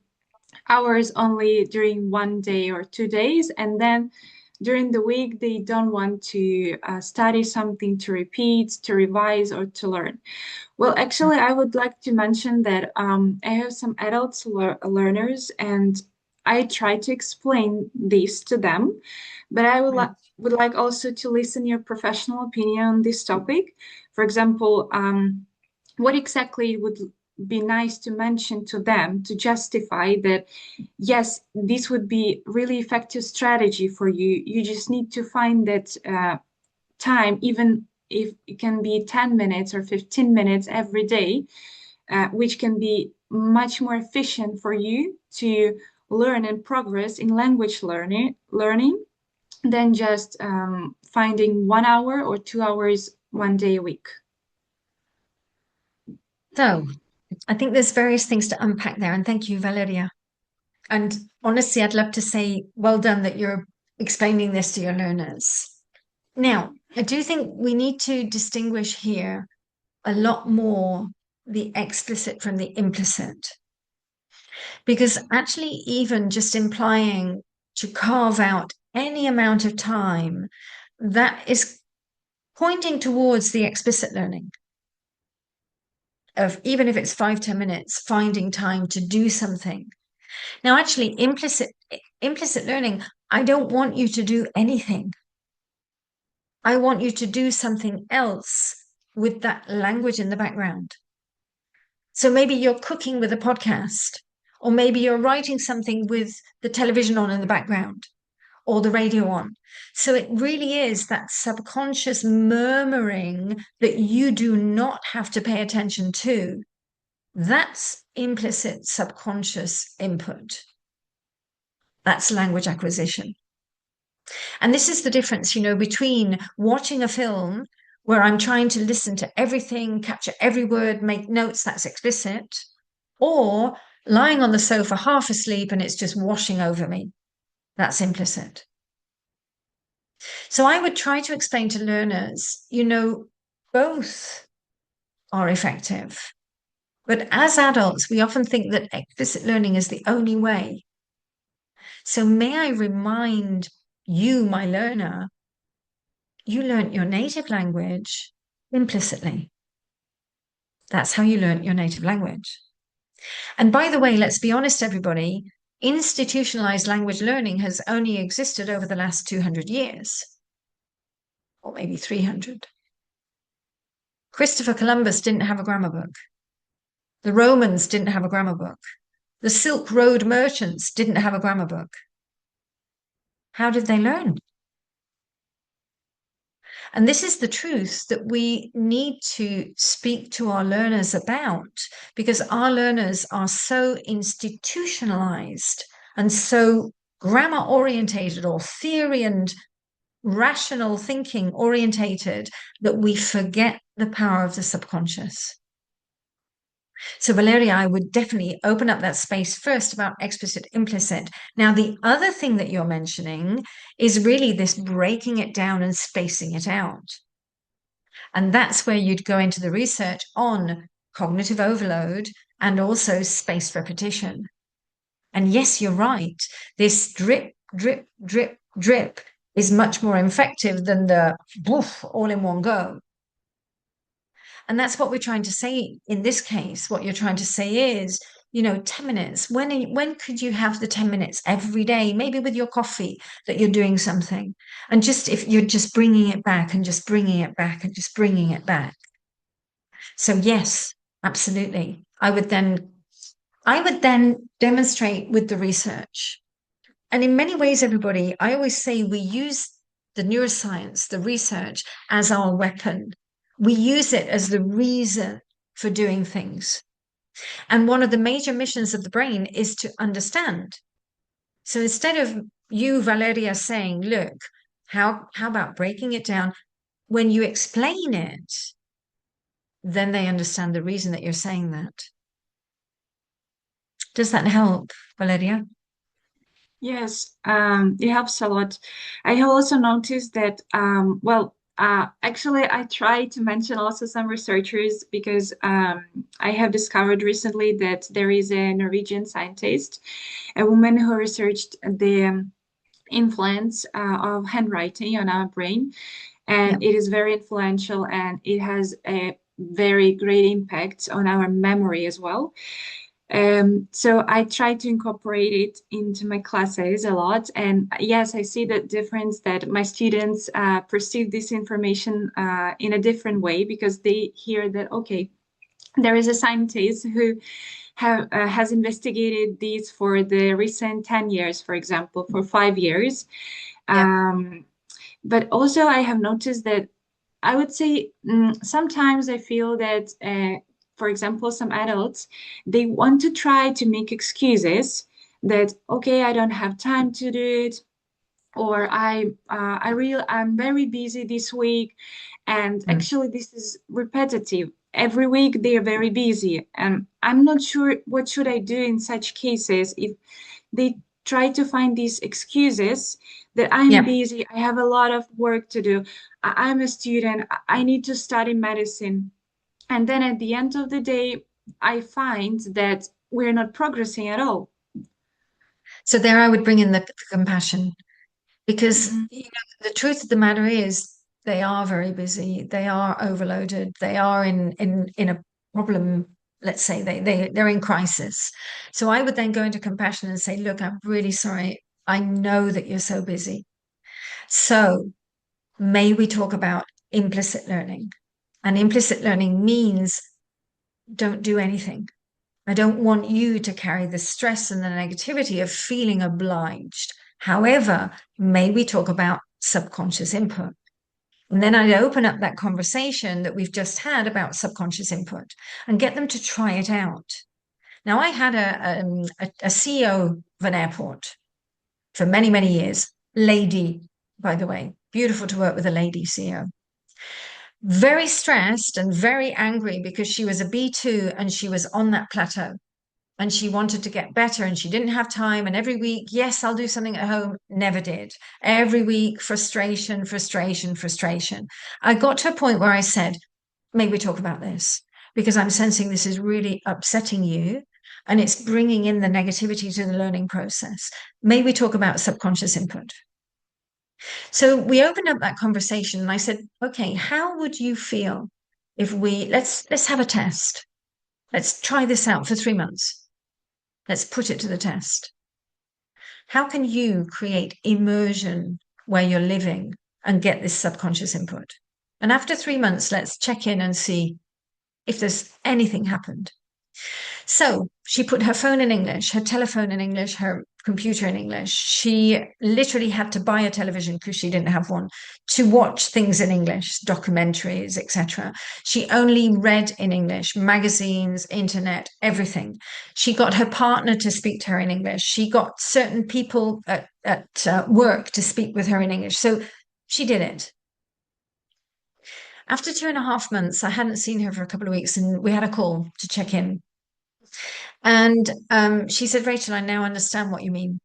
hours only during 1 day or 2 days, and then during the week they don't want to study something, to repeat, to revise, or to learn. Well, actually, I would like to mention that I have some adult learners, and I try to explain this to them, but I would like also to listen your professional opinion on this topic. For example, what exactly would be nice to mention to them to justify that, yes, this would be really effective strategy for you. You just need to find that time, even if it can be 10 minutes or 15 minutes every day, which can be much more efficient for you to learn and progress in language learning than just finding 1 hour or 2 hours 1 day a week.
So I think there's various things to unpack there. And thank you, Valeria. And honestly, I'd love to say, well done that you're explaining this to your learners. Now, I do think we need to distinguish here a lot more the explicit from the implicit. Because actually, even just implying to carve out any amount of time, that is pointing towards the explicit learning of, even if it's 5-10 minutes, finding time to do something. Now, actually, implicit learning, I don't want you to do anything. I want you to do something else with that language in the background. So maybe you're cooking with a podcast, or maybe you're writing something with the television on in the background, or the radio on. So it really is that subconscious murmuring that you do not have to pay attention to. That's implicit subconscious input. That's language acquisition. And this is the difference, between watching a film where I'm trying to listen to everything, capture every word, make notes, that's explicit, or lying on the sofa half asleep and it's just washing over me. That's implicit. So I would try to explain to learners, both are effective. But as adults, we often think that explicit learning is the only way. So may I remind you, my learner, you learnt your native language implicitly. That's how you learn your native language. And by the way, let's be honest, everybody, institutionalized language learning has only existed over the last 200 years, or maybe 300. Christopher Columbus didn't have a grammar book. The Romans didn't have a grammar book. The Silk Road merchants didn't have a grammar book. How did they learn? And this is the truth that we need to speak to our learners about, because our learners are so institutionalized and so grammar orientated or theory and rational thinking orientated that we forget the power of the subconscious. So, Valeria, I would definitely open up that space first about explicit, implicit. Now, the other thing that you're mentioning is really this breaking it down and spacing it out. And that's where you'd go into the research on cognitive overload and also spaced repetition. And yes, you're right. This drip, drip, drip, drip is much more effective than the woof all in one go. And that's what we're trying to say in this case. What you're trying to say is, 10 minutes. When could you have the 10 minutes every day, maybe with your coffee, that you're doing something? And just if you're just bringing it back and just bringing it back and just bringing it back. So yes, absolutely. I would then demonstrate with the research. And in many ways, everybody, I always say we use the neuroscience, the research as our weapon. We use it as the reason for doing things. And one of the major missions of the brain is to understand. So instead of you, Valeria, saying, look, how about breaking it down? When you explain it, then they understand the reason that you're saying that. Does that help, Valeria?
Yes, it helps a lot. I have also noticed that, actually, I try to mention also some researchers because I have discovered recently that there is a Norwegian scientist, a woman who researched the influence of handwriting on our brain, and it is very influential and it has a very great impact on our memory as well. So I try to incorporate it into my classes a lot. And yes, I see the difference that my students perceive this information in a different way because they hear that, okay, there is a scientist who has investigated this for the recent 10 years, for example, for 5 years. But also I have noticed that I would say sometimes I feel that for example, some adults, they want to try to make excuses that, okay, I don't have time to do it, or I'm very busy this week. And actually this is repetitive. Every week they are very busy. And I'm not sure what should I do in such cases if they try to find these excuses that I'm busy, I have a lot of work to do, I'm a student, I need to study medicine. And then at the end of the day, I find that we're not progressing at all.
So there I would bring in the compassion, because the truth of the matter is they are very busy, they are overloaded, they are in a problem. Let's say they're in crisis. So I would then go into compassion and say, look, I'm really sorry. I know that you're so busy. So may we talk about implicit learning? And implicit learning means don't do anything. I don't want you to carry the stress and the negativity of feeling obliged. However, may we talk about subconscious input? And then I'd open up that conversation that we've just had about subconscious input and get them to try it out. Now, I had a CEO of an airport for many, many years. Lady, by the way, beautiful to work with a lady CEO. Very stressed and very angry because she was a B2 and she was on that plateau and she wanted to get better and she didn't have time. And every week, yes, I'll do something at home. Never did. Every week, frustration, frustration, frustration. I got to a point where I said, maybe we talk about this because I'm sensing this is really upsetting you and it's bringing in the negativity to the learning process. May we talk about subconscious input? So we opened up that conversation and I said, okay, how would you feel if let's have a test. Let's try this out for 3 months. Let's put it to the test. How can you create immersion where you're living and get this subconscious input? And after 3 months, let's check in and see if there's anything happened. So she put her phone in English, her telephone in English, her computer in English. She literally had to buy a television because she didn't have one to watch things in English, documentaries, etc. She only read in English, magazines, internet, everything. She got her partner to speak to her in English. She got certain people at work to speak with her in English. So she did it. After 2.5 months, I hadn't seen her for a couple of weeks, and we had a call to check in. And she said, Rachel, I now understand what you mean.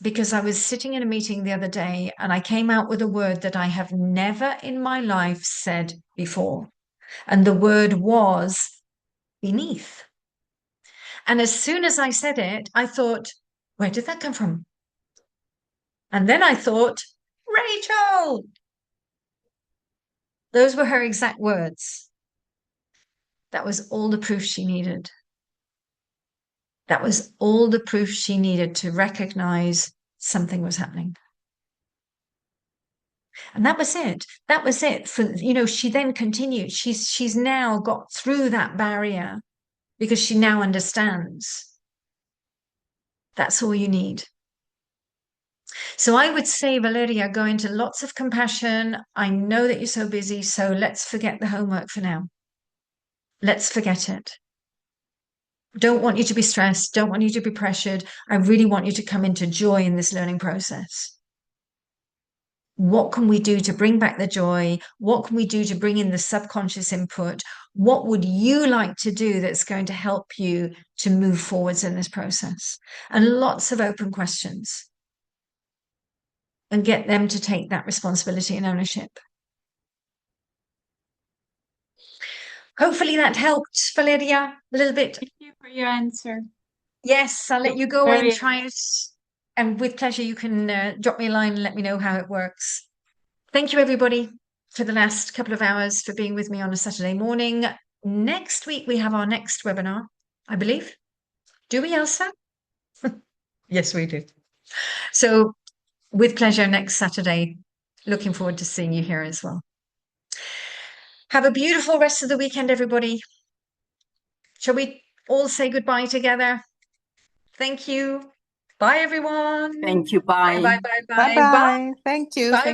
Because I was sitting in a meeting the other day and I came out with a word that I have never in my life said before. And the word was beneath. And as soon as I said it, I thought, where did that come from? And then I thought, Rachel! Those were her exact words. That was all the proof she needed. That was all the proof she needed to recognize something was happening. And that was it. That was it. For, she then continued. She's now got through that barrier because she now understands. That's all you need. So I would say, Valeria, go into lots of compassion. I know that you're so busy, so let's forget the homework for now. Let's forget it. Don't want you to be stressed. Don't want you to be pressured. I really want you to come into joy in this learning process. What can we do to bring back the joy? What can we do to bring in the subconscious input? What would you like to do that's going to help you to move forwards in this process? And lots of open questions. And get them to take that responsibility and ownership. Hopefully that helped, Valeria, a little bit.
Thank you for your answer.
Yes, I'll let you go and try it. And with pleasure, you can drop me a line and let me know how it works. Thank you, everybody, for the last couple of hours for being with me on a Saturday morning. Next week, we have our next webinar, I believe. Do we, Elsa? Yes, we do. So with pleasure next Saturday. Looking forward to seeing you here as well. Have a beautiful rest of the weekend, everybody. Shall we all say goodbye together? Thank you. Bye, everyone.
Thank you. Bye.
Bye, bye, bye, bye.
Bye-bye. Thank you.
Bye,
Thank you.